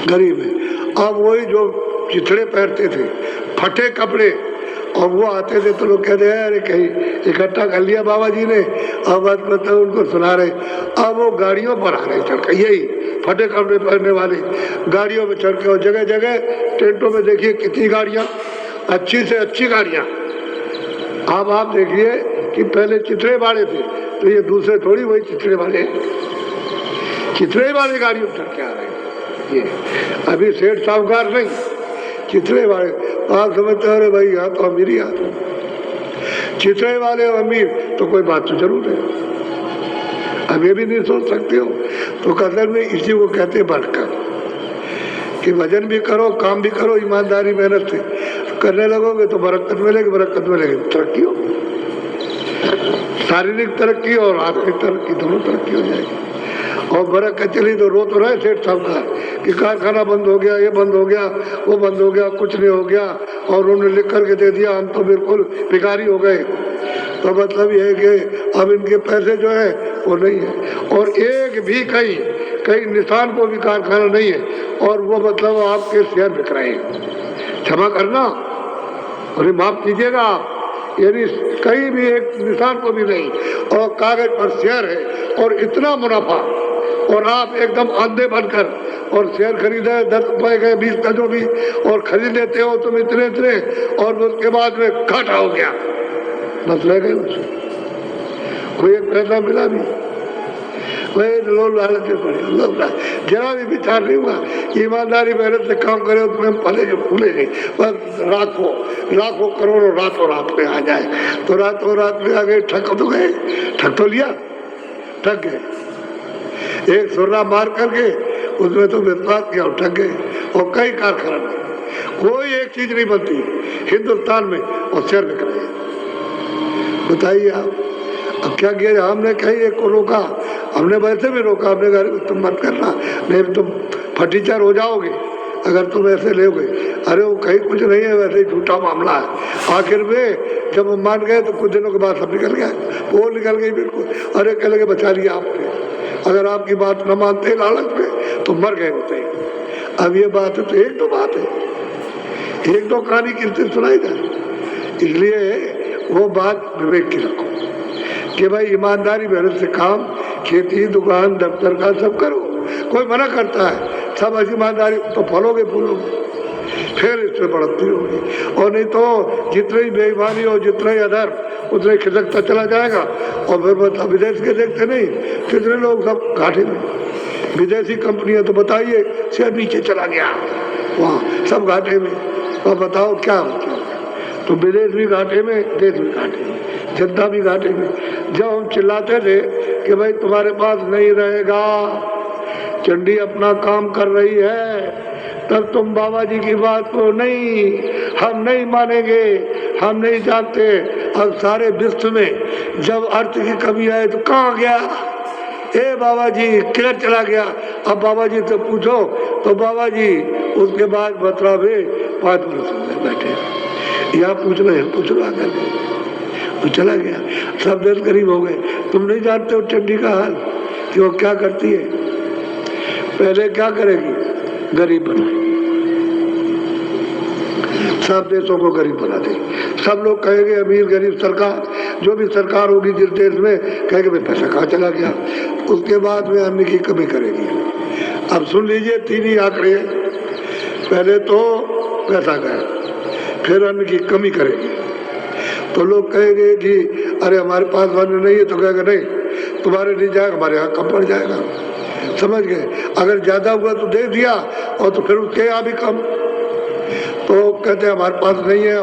Speaker 1: गरीब है। अब वही जो चिथड़े पहनते थे, फटे कपड़े, और वो आते थे तो लोग कहते हैं अरे कहीं इकट्ठा कर लिया बाबा जी ने, अब बात बताओ उनको सुना रहे। अब वो गाड़ियों पर आ रहे चढ़ के, यही फटे कपड़े पहनने वाले गाड़ियों में चढ़ के, और जगह जगह टेंटों में देखिए कितनी गाड़ियाँ, अच्छी से अच्छी गाड़ियाँ। अब आप देखिए कि पहले चिथड़े वाले थे, तो ये दूसरे थोड़ी वही चिथड़े वाले गाड़ियों पर चढ़ के आ रहे हैं। ये अभी सेठ साहूकार नहीं, चिथड़े वाले। आप समझते हो अरे भाई यहाँ तो अमीर ही आते, चिथड़े वाले अमीर तो कोई बात तो जरूर है। अब ये भी नहीं सोच सकते हो। तो कदर में इसी को कहते हैं बरकत, कि वजन भी करो, काम भी करो, ईमानदारी मेहनत से करने लगोगे तो बरकत मिलेगी, बरकत मिलेगी तरक्की होगी, शारीरिक तरक्की और आत्मिक तरक्की, दोनों तरक्की हो जाएगी। और बरकत चली तो रो तो रहे सेठ साहूकार कि कारखाना बंद हो गया, ये बंद हो गया, वो बंद हो गया, कुछ नहीं हो गया, और उन्होंने लिख करके दे दिया हम तो बिल्कुल भिखारी हो गए। तो मतलब ये है कि अब इनके पैसे जो है वो नहीं है। और एक भी कहीं कहीं निशान को भी कारखाना नहीं है, और वो मतलब आपके शेयर बिक रहे हैं। क्षमा करना और माफ कीजिएगा आप, यानी कहीं भी एक निशान को भी नहीं, और कागज पर शेयर है और इतना मुनाफा, और आप एकदम अंधे बनकर और शेयर खरीदे 10 रुपए के 20 का जो भी, और खरीद लेते हो तुम इतने इतने, और उसके बाद में घाटा हो गया, बस रह गए उसमें, कोई एक पैसा मिला नहीं। वही लोग लालच में पड़े, लोग जरा भी विचार नहीं हुआ, ईमानदारी मेहनत से काम करे तुम्हें पले जो भूले नहीं, बस लाखों करोड़ों रातों रात में आ जाए, तो रातों रात में आ गए, ठग तो गए, ठग तो लिया, ठग गए, एक सुर्रा मार करके उसमें तो विश्वास किया और ठग गए। और कई कारखाना में कोई एक चीज नहीं बनती हिंदुस्तान में, और शेयर बिक रहे हैं। बताइए आप, अब क्या किया? हमने कहीं एक को रोका, हमने वैसे भी रोका, हमने कहा तुम मत करना, नहीं तुम फटीचर हो जाओगे अगर तुम ऐसे लोगे। अरे वो कहीं कुछ नहीं है, वैसे ही झूठा मामला है। आखिर में जब वो मान गए तो कुछ दिनों के बाद सब निकल गया, वो निकल गई बिल्कुल। अरे कह लगे बचा लिया आपने, अगर आपकी बात न मानते लालच में तो मर गए होते। अब ये बात है तो एक दो बात है, एक दो कहानी किससे सुनाई जाए। इसलिए वो बात विवेक की रखो कि भाई ईमानदारी मेहनत से काम, खेती दुकान दफ्तर का सब करो। कोई मना करता है, सब ईमानदारी तो फलोगे फूलोगे, फिर इससे बढ़ती होगी। और नहीं तो जितनी बेईमानी हो, जितना ही अधर, उतना ही खिसकता चला जाएगा। और फिर मतलब विदेश के देखते नहीं कितने लोग सब घाटे में, विदेशी कंपनियां तो बताइए शेयर नीचे चला गया, वहाँ सब घाटे में। तो बताओ क्या मतलब, तो विदेश भी घाटे में, देश भी घाटे में, जनता भी घाटे में। जब हम चिल्लाते थे कि भाई तुम्हारे पास नहीं रहेगा, चंडी अपना काम कर रही है, तब तुम बाबा जी की बात को नहीं, हम नहीं मानेंगे, हम नहीं जानते। अब सारे विश्व में जब अर्थ की कमी आए तो कहाँ गया ए बाबा जी, किधर चला गया? अब बाबा जी से पूछो तो बाबा जी उसके बाद बतरा में 5 वर्ष में बैठे, यहाँ पूछ रहे हैं, पूछ रहा कर तो चला गया। सब देश गरीब हो गए। तुम नहीं जानते हो चंडी का हाल कि वो क्या करती है? पहले क्या करेगी? गरीब बनाए, सब देशों को गरीब बना देगी। सब लोग कहेंगे अमीर गरीब सरकार, जो भी सरकार होगी जिस देश में, कहेंगे भाई पैसा कहाँ चला गया। उसके बाद में अन्न की कमी करेगी। अब सुन लीजिए 3 ही आंकड़े हैं, पहले तो पैसा गया, फिर अन्न की कमी करेगी। तो लोग कहेंगे कि अरे हमारे पास अन्न नहीं है, तो कहेगा नहीं तुम्हारे नहीं जाएगा, हमारे यहाँ कम पड़ जाएगा। समझ गए? अगर ज्यादा हुआ तो दे दिया, और तो फिर उसके यहाँ भी कम। तो कहते हैं हमारे पास नहीं है,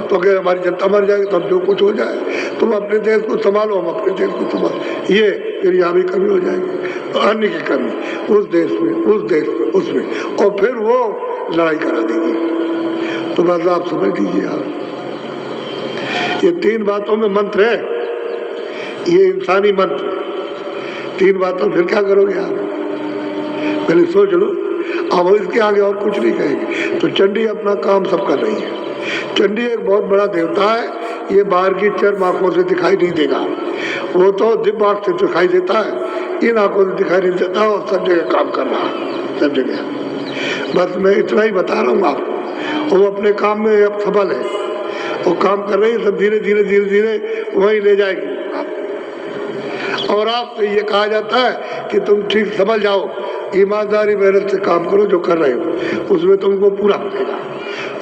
Speaker 1: तो कहे हमारी जनता मर जाएगी, तो अब जो कुछ हो जाए, तुम अपने देश को संभालो, हम अपने देश को संभालो, ये फिर यहाँ भी कमी हो जाएगी। तो अन्न की कमी उस देश में, उस देश में, उसमें, और फिर वो लड़ाई करा देगी। तो बस आप समझ लीजिए, आप ये 3 बातों में मंत्र है, ये इंसानी मंत्र। 3 बातों फिर क्या करोगे आप? पहले सोच लो। अब इसके आगे और कुछ नहीं कहेंगे। तो चंडी अपना काम सब कर रही है। चंडी एक बहुत बड़ा देवता है, ये बाहर की चर्म आंखों से दिखाई नहीं देगा, वो तो दिव्य आंख से दिखाई देता है, इन आंखों से दिखाई नहीं देता, और सब जगह काम कर रहा है, सब जगह। बस मैं इतना ही बता रहा हूँ आपको। वो अपने काम में अब सफल है, वो काम कर रही है, सब धीरे धीरे धीरे धीरे वहीं ले जाएगी। और आपसे ये कहा जाता है कि तुम ठीक समझ जाओ, ईमानदारी मेहनत से काम करो, जो कर रहे हो उसमें तुमको पूरा पड़ेगा,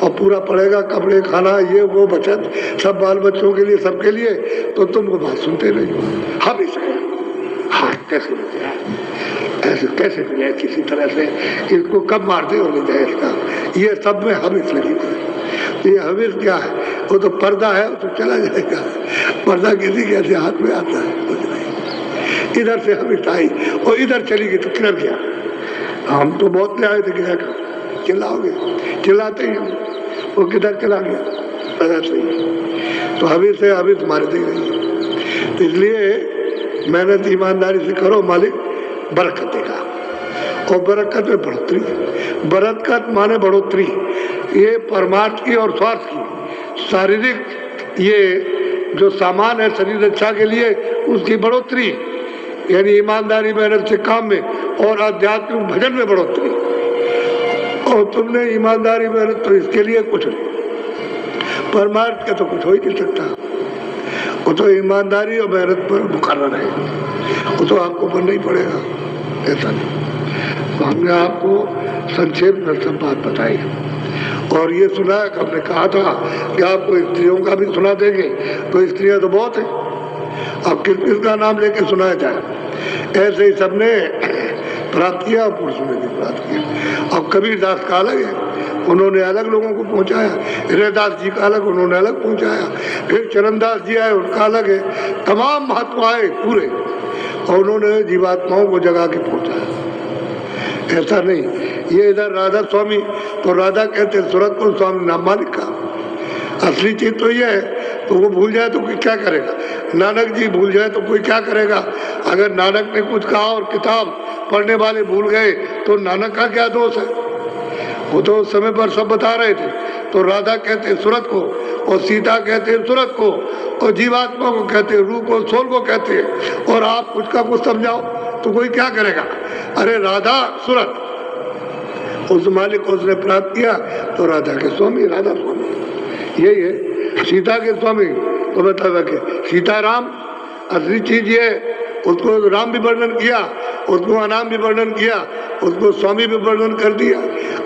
Speaker 1: और पूरा पड़ेगा। कपड़े खाना ये वो बचत सब बाल बच्चों के लिए, सबके लिए। तो तुमको बात सुनते नहीं हो, हम इसे हाँ कैसे ले जाए, ऐसे कैसे ले जाए, किसी तरह से इसको कब मार दे और ले जाए इसका, ये सब में हविस लगी। ये हविस क्या है? वो तो पर्दा है, वो तो चला जाएगा। पर्दा किसी के ऐसे हाथ में आता है, कुछ नहीं। इधर से हविस आई और इधर चली गई तो किधर गया? हम तो बहुत ले आए थे, किधर का चिल्लाओगे, चिल्लाते ही वो किधर चला गया, पता नहीं। तो हविस है, हविस मार दी गई। तो इसलिए मेहनत ईमानदारी से करो, मालिक बरकत देगा। और बरकत में बढ़ोतरी, बरकत माने बढ़ोतरी, ये परमार्थ की और स्वार्थ की, शारीरिक ये जो सामान है शरीर रक्षा के लिए, उसकी बढ़ोतरी, यानी ईमानदारी मेहनत से काम में और आध्यात्मिक भजन में बढ़ोतरी। और तुमने ईमानदारी मेहनत तो इसके लिए कुछ नहीं, परमार्थ का तो कुछ हो ही नहीं सकता। वो तो ईमानदारी और मेहनत पर मुकर्रर है, वो तो आपको बनना ही पड़ेगा, ऐसा नहीं। तो हमने आपको संक्षेप में सब बात बताई और ये सुना कि हमने कहा था कि आपको स्त्रियों का भी सुना देंगे, तो स्त्रियां तो बहुत है, अब किस किस का नाम लेके सुनाया जाए। ऐसे ही सबने प्राप्त किया और पुरुषों ने भी प्राप्त किया। अब कबीर दास का अलग है, उन्होंने अलग लोगों को पहुंचाया, हृदयदास जी का अलग, उन्होंने अलग पहुंचाया, फिर चरणदास जी आए, उनका अलग है। तमाम महत्व आए पूरे और उन्होंने जीवात्माओं को जगा के पहुंचाया। ऐसा नहीं, ये इधर राधा स्वामी तो राधा कहते सूरत को स्वामी नाम मालिक का। असली चीज तो ये है, तो वो भूल जाए तो कोई क्या करेगा। नानक जी भूल जाए तो कोई क्या करेगा। अगर नानक ने कुछ कहा और किताब पढ़ने वाले भूल गए तो नानक का क्या दोष है। वो तो उस समय पर सब बता रहे थे। तो राधा कहते सूरत को और सीता कहते सूरत को और जीवात्मा को कहते रूह को सोल को कहते हैं, और आप कुछ का कुछ समझाओ तो कोई क्या करेगा। अरे राधा सूरत, उस मालिक को उसने प्राप्त किया तो राधा के स्वामी राधा स्वामी यही है। सीता के स्वामी तो मतलब कि सीताराम असली चीज ये, उसको राम भी वर्णन किया, उसको अनाम भी वर्णन किया, उसको स्वामी भी वर्णन कर दिया।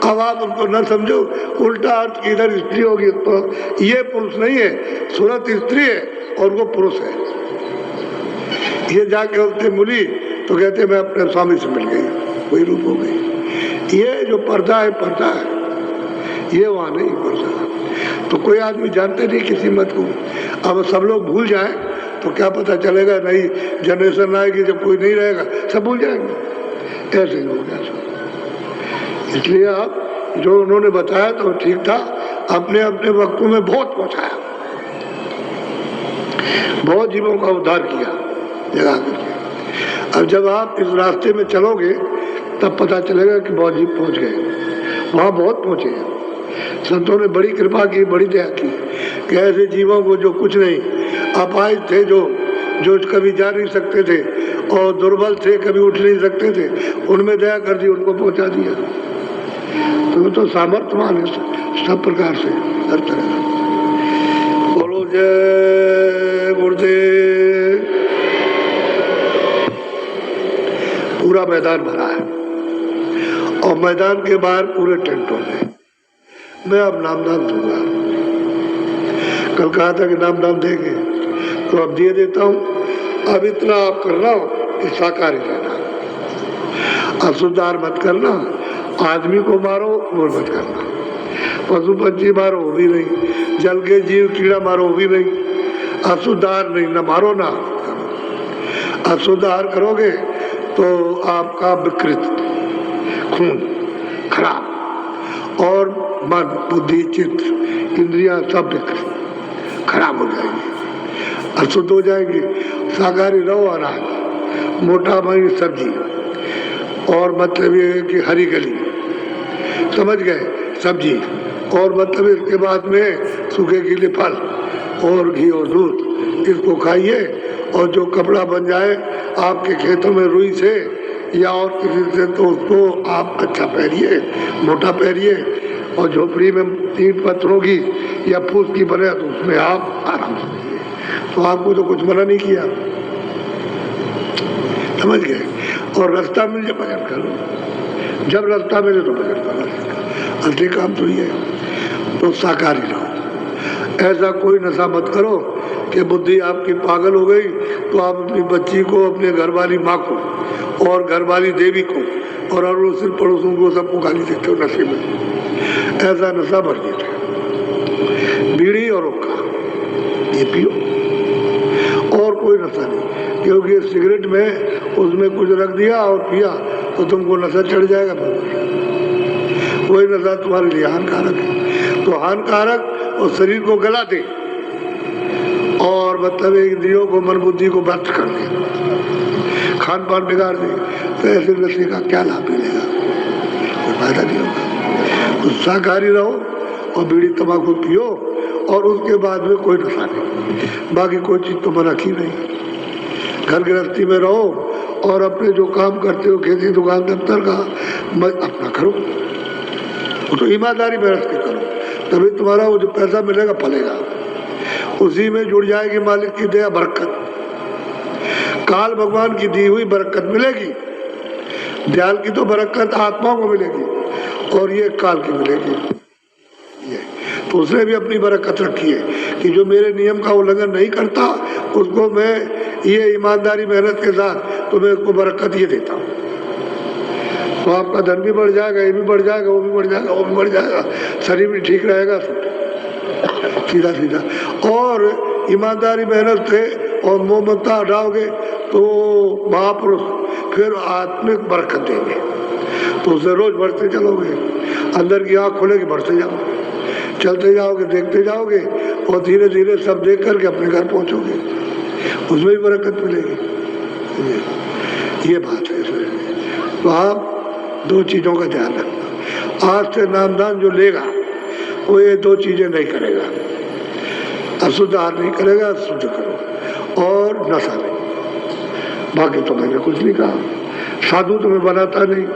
Speaker 1: अब आप उसको न समझो, उल्टा अर्थ की इधर स्त्री होगी तो ये पुरुष नहीं है, सूरत स्त्री है और वो पुरुष है। ये जाके उससे मिली तो कहते मैं अपने स्वामी से मिल गई, वही रूप हो गई। ये जो पर्दा है ये वहाँ नहीं पर्दा। तो कोई आदमी जानते नहीं किसी मत को। अब सब लोग भूल जाए तो क्या पता चलेगा, नई जनरेशन आएगी जब कोई नहीं रहेगा सब भूल जाएंगे। ऐसे ही हो गया सब। इसलिए आप जो उन्होंने बताया तो ठीक था, अपने अपने वक्तों में बहुत पहुंचाया, बहुत जीवों का उद्धार किया जगा करके। अब जब आप इस रास्ते में चलोगे तब पता चलेगा कि बहुत जीव पहुंच गए, वहाँ बहुत पहुंचे हैं। संतों ने बड़ी कृपा की, बड़ी दया की कि ऐसे जीवों को जो कुछ नहीं, अपाहिज थे, जो कभी जा नहीं सकते थे और दुर्बल थे, कभी उठ नहीं सकते थे, उनमें दया कर दी, उनको पहुंचा दिया। तो सामर्थ्यवान है सब प्रकार से, हर तरह। बोलो जय गुरुदेव। पूरा मैदान भरा है और मैदान के बाहर पूरे टेंटों में। मैं अब नामदान दूंगा, कल कहा था कि नामदान देंगे तो अब दिए देता हूँ। अब इतना आप करना कि शाकाहारी रहना, अशुद्धार मत करना, आदमी को मारो वो मत करना, पशु पक्षी मारो वो भी नहीं, जल के जीव कीड़ा मारो वो भी नहीं, अशुद्धार नहीं, न मारो ना। अशुद्धार करोगे तो आपका विकृत खून खराब और मन बुद्धि चित्त इंद्रियां सब विकृत खराब हो जाएंगी, अशुद्ध हो जाएंगी। शाकाहारी रहो, अनाज मोटा मई सब्जी और मतलब ये कि हरी गली, समझ गए, सब्जी और मतलब इसके बाद में सूखे गीले फल और घी और दूध, इसको खाइए। और जो कपड़ा बन जाए आपके खेतों में रुई से या और किसी से तो उसको आप अच्छा पहनिए, मोटा पहनिए। और झोपड़ी में 3 पत्थरों की या फूस की बने तो उसमें आप आराम से रहिए। तो आपको तो कुछ मना नहीं किया, समझ गए। और रास्ता मिल जाए भजन करो, जब रास्ता मिले तो भजन करो, असली काम तो ये है। तो शाकाहारी रहो, ऐसा कोई नशा मत करो कि बुद्धि आपकी पागल हो गई तो आप अपनी बच्ची को, अपने घरवाली माँ को और घरवाली देवी को और अड़ोसी पड़ोसों को सबको गाली देते हो नशे में। ऐसा नशा भर देते। बीड़ी और हुक्का ये पियो और कोई नशा नहीं, क्योंकि सिगरेट में उसमें कुछ रख दिया और पिया तो तुमको नशा चढ़ जाएगा। कोई नशा तुम्हारे लिए हानिकारक है, तो हानिकारक और शरीर को गला दे और मतलब इंद्रियों को, मन बुद्धि को भ्रष्ट कर दे, खान पान बिगाड़ दे, तो ऐसे नशे का क्या लाभ मिलेगा, कोई फायदा नहीं होगा। तो शाकाहारी रहो और बीड़ी तंबाकू पियो और उसके बाद में कोई नशा नहीं, बाकी कोई चीज तो मना की नहीं। घर गृहस्थी में रहो और अपने जो काम करते हो खेती दुकान दफ्तर का अपना करो, वो तो ईमानदारी मेहनत के करो, तभी तुम्हारा वो जो पैसा मिलेगा फलेगा, उसी में जुड़ जाएगी मालिक की दया बरकत। काल भगवान की दी हुई बरकत मिलेगी, दयाल की तो बरकत आत्माओं को मिलेगी और ये काल की मिलेगी। ये तो उसने भी अपनी बरकत रखी है कि जो मेरे नियम का उल्लंघन नहीं करता उसको मैं ये ईमानदारी मेहनत के साथ तुम्हें उसको बरकत ये देता हूँ, तो आपका धन भी बढ़ जाएगा, ये भी बढ़ जाएगा, वो भी बढ़ जाएगा, वो भी बढ़ जाएगा, शरीर भी ठीक रहेगा, सीधा सीधा। और ईमानदारी मेहनत से और मोह ममता हटाओगे तो महापुरुष फिर आत्मिक बरकत देंगे, तो उसे रोज बढ़ते चलोगे, अंदर की आँख खोलेगी, बढ़ते जाओगे, चलते जाओगे, देखते जाओगे और धीरे धीरे सब देख करके अपने घर पहुँचोगे, उसमें भी बरकत मिलेगी। ये बात है। तो आप दो चीज़ों का ध्यान रखना, आज से नामदान जो लेगा वो ये दो चीज़ें नहीं करेगा, अशुद्ध आहार नहीं करेगा, शुद्ध करो और नशा नहीं, बाकी तो मैंने कुछ नहीं कहा। साधु तो मैं बनाता नहीं,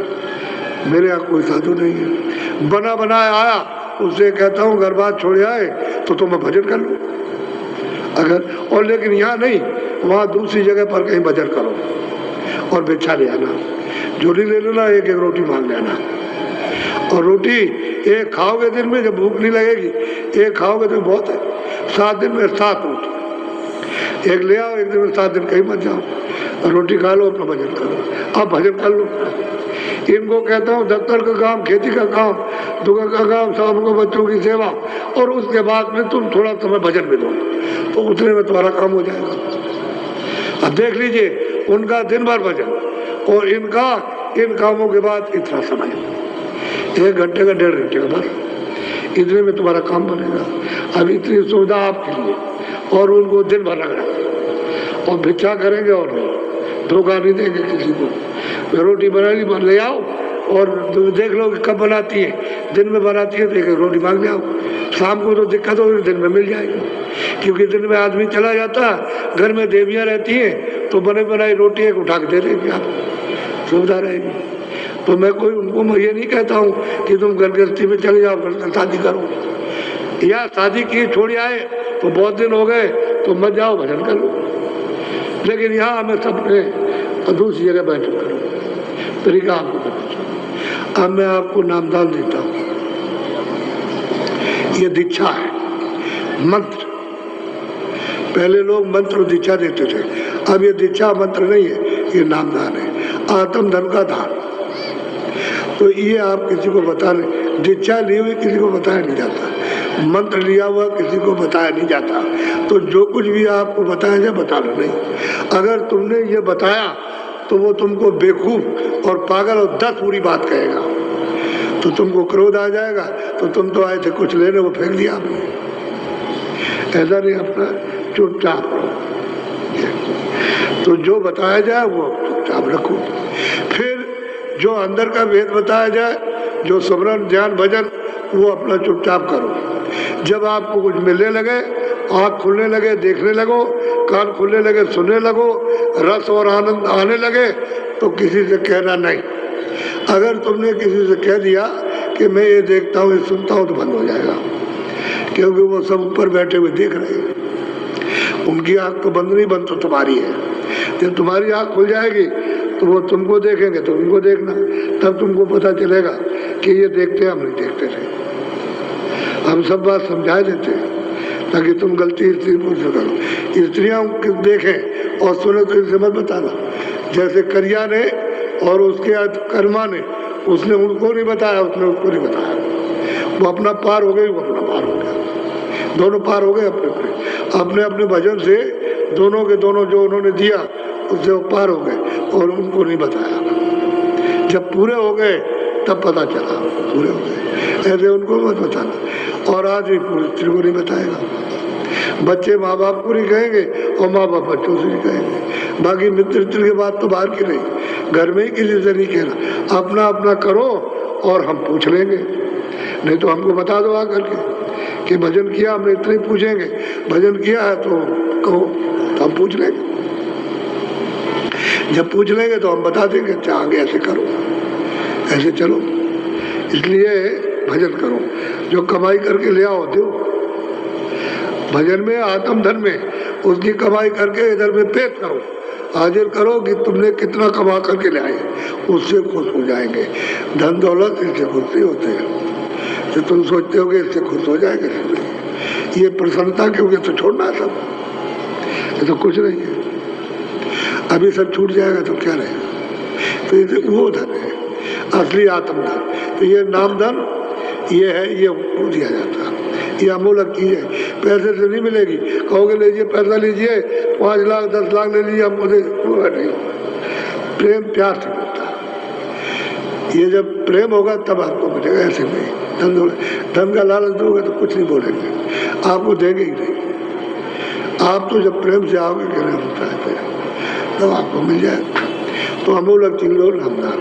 Speaker 1: मेरे यहाँ कोई साधु नहीं है, बना बनाया आया उससे कहता हूँ घर बात छोड़ आए तो मैं भजन कर लूँ अगर, और लेकिन यहाँ नहीं, वहाँ दूसरी जगह पर कहीं भजन करो और भिक्षा ले आना, झोली ले लेना, एक एक रोटी मांग लेना, और रोटी एक खाओगे दिन में, जब भूख नहीं लगेगी एक खाओगे तो बहुत है, 7 दिन में 7 रोटी एक ले आओ, एक दिन में 7 दिन कहीं मत जाओ, रोटी खा लो, अपना भजन करो, आप भजन कर लो। इनको कहता हूँ दफ्तर का काम, खेती का काम, दुकान का काम, शाम को बच्चों की सेवा, और उसके बाद में तुम थोड़ा समय भजन में दो, तो उतने में तुम्हारा काम हो जाएगा। अब देख लीजिए उनका दिन भर भजन और इनका इन कामों के बाद इतना समय, 1 घंटे का 1.5 घंटे का बस, इतने में तुम्हारा काम बनेगा। अब इतनी सुविधा आपके लिए, और उनको दिन भर लग रहा है, और भिक्षा करेंगे और धोखा नहीं देंगे किसी को, रोटी बनानी ले आओ और देख लो कि कब बनाती है, दिन में बनाती है तो एक रोटी मांग ले आओ, शाम को तो दिक्कत होगी, दिन में मिल जाएगी, क्योंकि दिन में आदमी चला जाता, घर में देवियाँ रहती हैं तो बने बनाई रोटी एक उठा के दे देंगे, आप सुविधा रहेगी। तो मैं कोई उनको मैं ये नहीं कहता हूँ कि तुम घर गृहस्थी में चले जाओ, शादी करो, या शादी की छोड़ आए तो बहुत दिन हो गए तो मत जाओ, भजन कर लो, लेकिन यहाँ मैं सबने दूसरी जगह बैठक करूँ, तरीका आपको पता। अब मैं आपको नामदान देता हूँ, ये दीक्षा है, मंत्र। पहले लोग मंत्र दीक्षा देते थे, अब ये दीक्षा मंत्र नहीं है, ये नामदान है, आत्म धन का दान। तो ये आप किसी को बताने, दीक्षा ली हुई किसी को बताया नहीं जाता, मंत्र लिया हुआ किसी को बताया नहीं जाता, तो जो कुछ भी आपको बताया जाए बता लो नहीं। अगर तुमने ये बताया तो वो तुमको बेवकूफ और पागल और 10 बुरी बात कहेगा, तो तुमको क्रोध आ जाएगा, तो तुम तो आए थे कुछ लेने, वो फेंक दिया आपने। ऐसा नहीं, अपना चुपचाप रहो, तो जो बताया जाए वो चुपचाप रखो। फिर जो अंदर का भेद बताया जाए, जो सिमरन ध्यान भजन, वो अपना चुपचाप करो। जब आपको कुछ मिलने लगे, आँख खुलने लगे, देखने लगो, कान खुलने लगे, सुनने लगो, रस और आनंद आने लगे, तो किसी से कहना नहीं। अगर तुमने किसी से कह दिया कि मैं ये देखता हूँ, ये सुनता हूँ, तो बंद हो जाएगा, क्योंकि वो सब ऊपर बैठे हुए देख रहे हैं। उनकी आँख तो बंद नहीं, बंद तो तुम्हारी है। जब तुम्हारी आँख खुल जाएगी तो वो तुमको देखेंगे, तो उनको देखना, तब तुमको पता चलेगा कि ये देखते हम नहीं देखते थे। हम सब बात समझा देते हैं ताकि तुम गलती स्त्री पूछ करो। स्त्रियाँ देखें और सुने तो इनसे मत बताना। जैसे करिया ने और उसके कर्मा ने, उसने उनको नहीं बताया, उसने उसको नहीं बताया, वो अपना पार हो गई, वो अपना पार हो गया, दोनों पार हो गए अपने अपने भजन से, दोनों के दोनों जो उन्होंने दिया उससे वो पार हो गए, और उनको नहीं बताया। जब पूरे हो गए तब पता चला पूरे हो गए, ऐसे उनको मत बताना। और आज भी पूरी स्त्री को नहीं बताएगा। बच्चे माँ बाप को नहीं कहेंगे और माँ बाप बच्चों से नहीं कहेंगे। बाकी मित्र की बात तो बाहर की नहीं, घर में ही किसी से नहीं कहना। अपना अपना करो और हम पूछ लेंगे, नहीं तो हमको बता दो आकर के कि भजन किया, हम इतने पूछेंगे, भजन किया है तो कहो, तो हम पूछ लेंगे। जब पूछ लेंगे तो हम बता देंगे, अच्छा आगे ऐसे करो, ऐसे चलो। इसलिए भजन करो, जो कमाई करके ले आओ दो। भजन में, आत्म धन में उसकी कमाई करके इधर में पेश करो, हाजिर करो कि तुमने कितना कमा करके ले आए, उससे खुश हो जाएंगे। धन दौलत इससे खुश नहीं होते हैं, तो तुम सोचते हो कि इससे खुश हो जाएंगे, ये प्रसन्नता क्योंकि तो छोड़ना है सब, ये तो कुछ नहीं है। अभी सब छूट जाएगा तो क्या रहेगा। तो ये वो धन है, असली आत्म धन। तो ये नाम धन ये है, ये दिया जाता है, ये अमूलक चीज है, पैसे से नहीं मिलेगी। कहोगे लीजिए पैसा लीजिए, 5 लाख 10 लाख ले लीजिए, मुझे नहीं। प्रेम प्यार से मिलता है, ये जब प्रेम होगा तब आपको मिलेगा, ऐसे नहीं। धन का लालच दोगे तो कुछ नहीं बोलेंगे, आपको देंगे ही नहीं। आप तो जब प्रेम से आओगे कि नहीं होता है तब आपको मिल जाएगा। तो अमूलक चीज लो नामदान।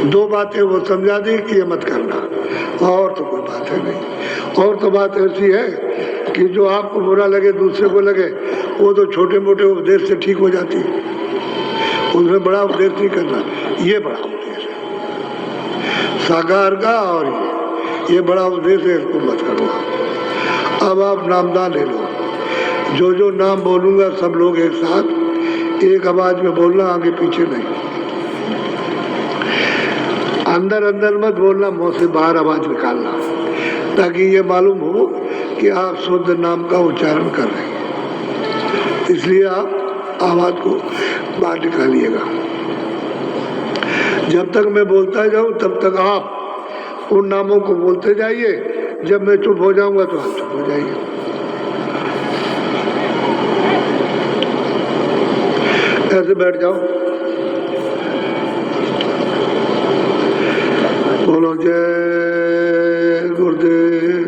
Speaker 1: 2 बातें वो समझा दी कि ये मत करना, और तो कोई बात है नहीं। और तो बात ऐसी है कि जो आपको बुरा लगे दूसरे को लगे, वो तो छोटे मोटे उपदेश से ठीक हो जाती है, उसमें बड़ा उपदेश नहीं करना। ये बड़ा उपदेश है साकार का, और ये बड़ा उपदेश है, इसको मत करो। अब आप नामदान ले लो, जो जो नाम बोलूंगा सब लोग एक साथ एक आवाज में बोलना, आगे पीछे नहीं। अंदर अंदर मत बोलना, मुंह से बाहर आवाज निकालना, ताकि ये मालूम हो कि आप शुद्ध नाम का उच्चारण कर रहे हैं। इसलिए आप आवाज को बाहर निकालिएगा। जब तक मैं बोलता जाऊं तब तक आप उन नामों को बोलते जाइए। जब मैं चुप हो जाऊंगा तो आप चुप हो जाइए। ऐसे बैठ जाओ, बोलो जय गुरुदेव।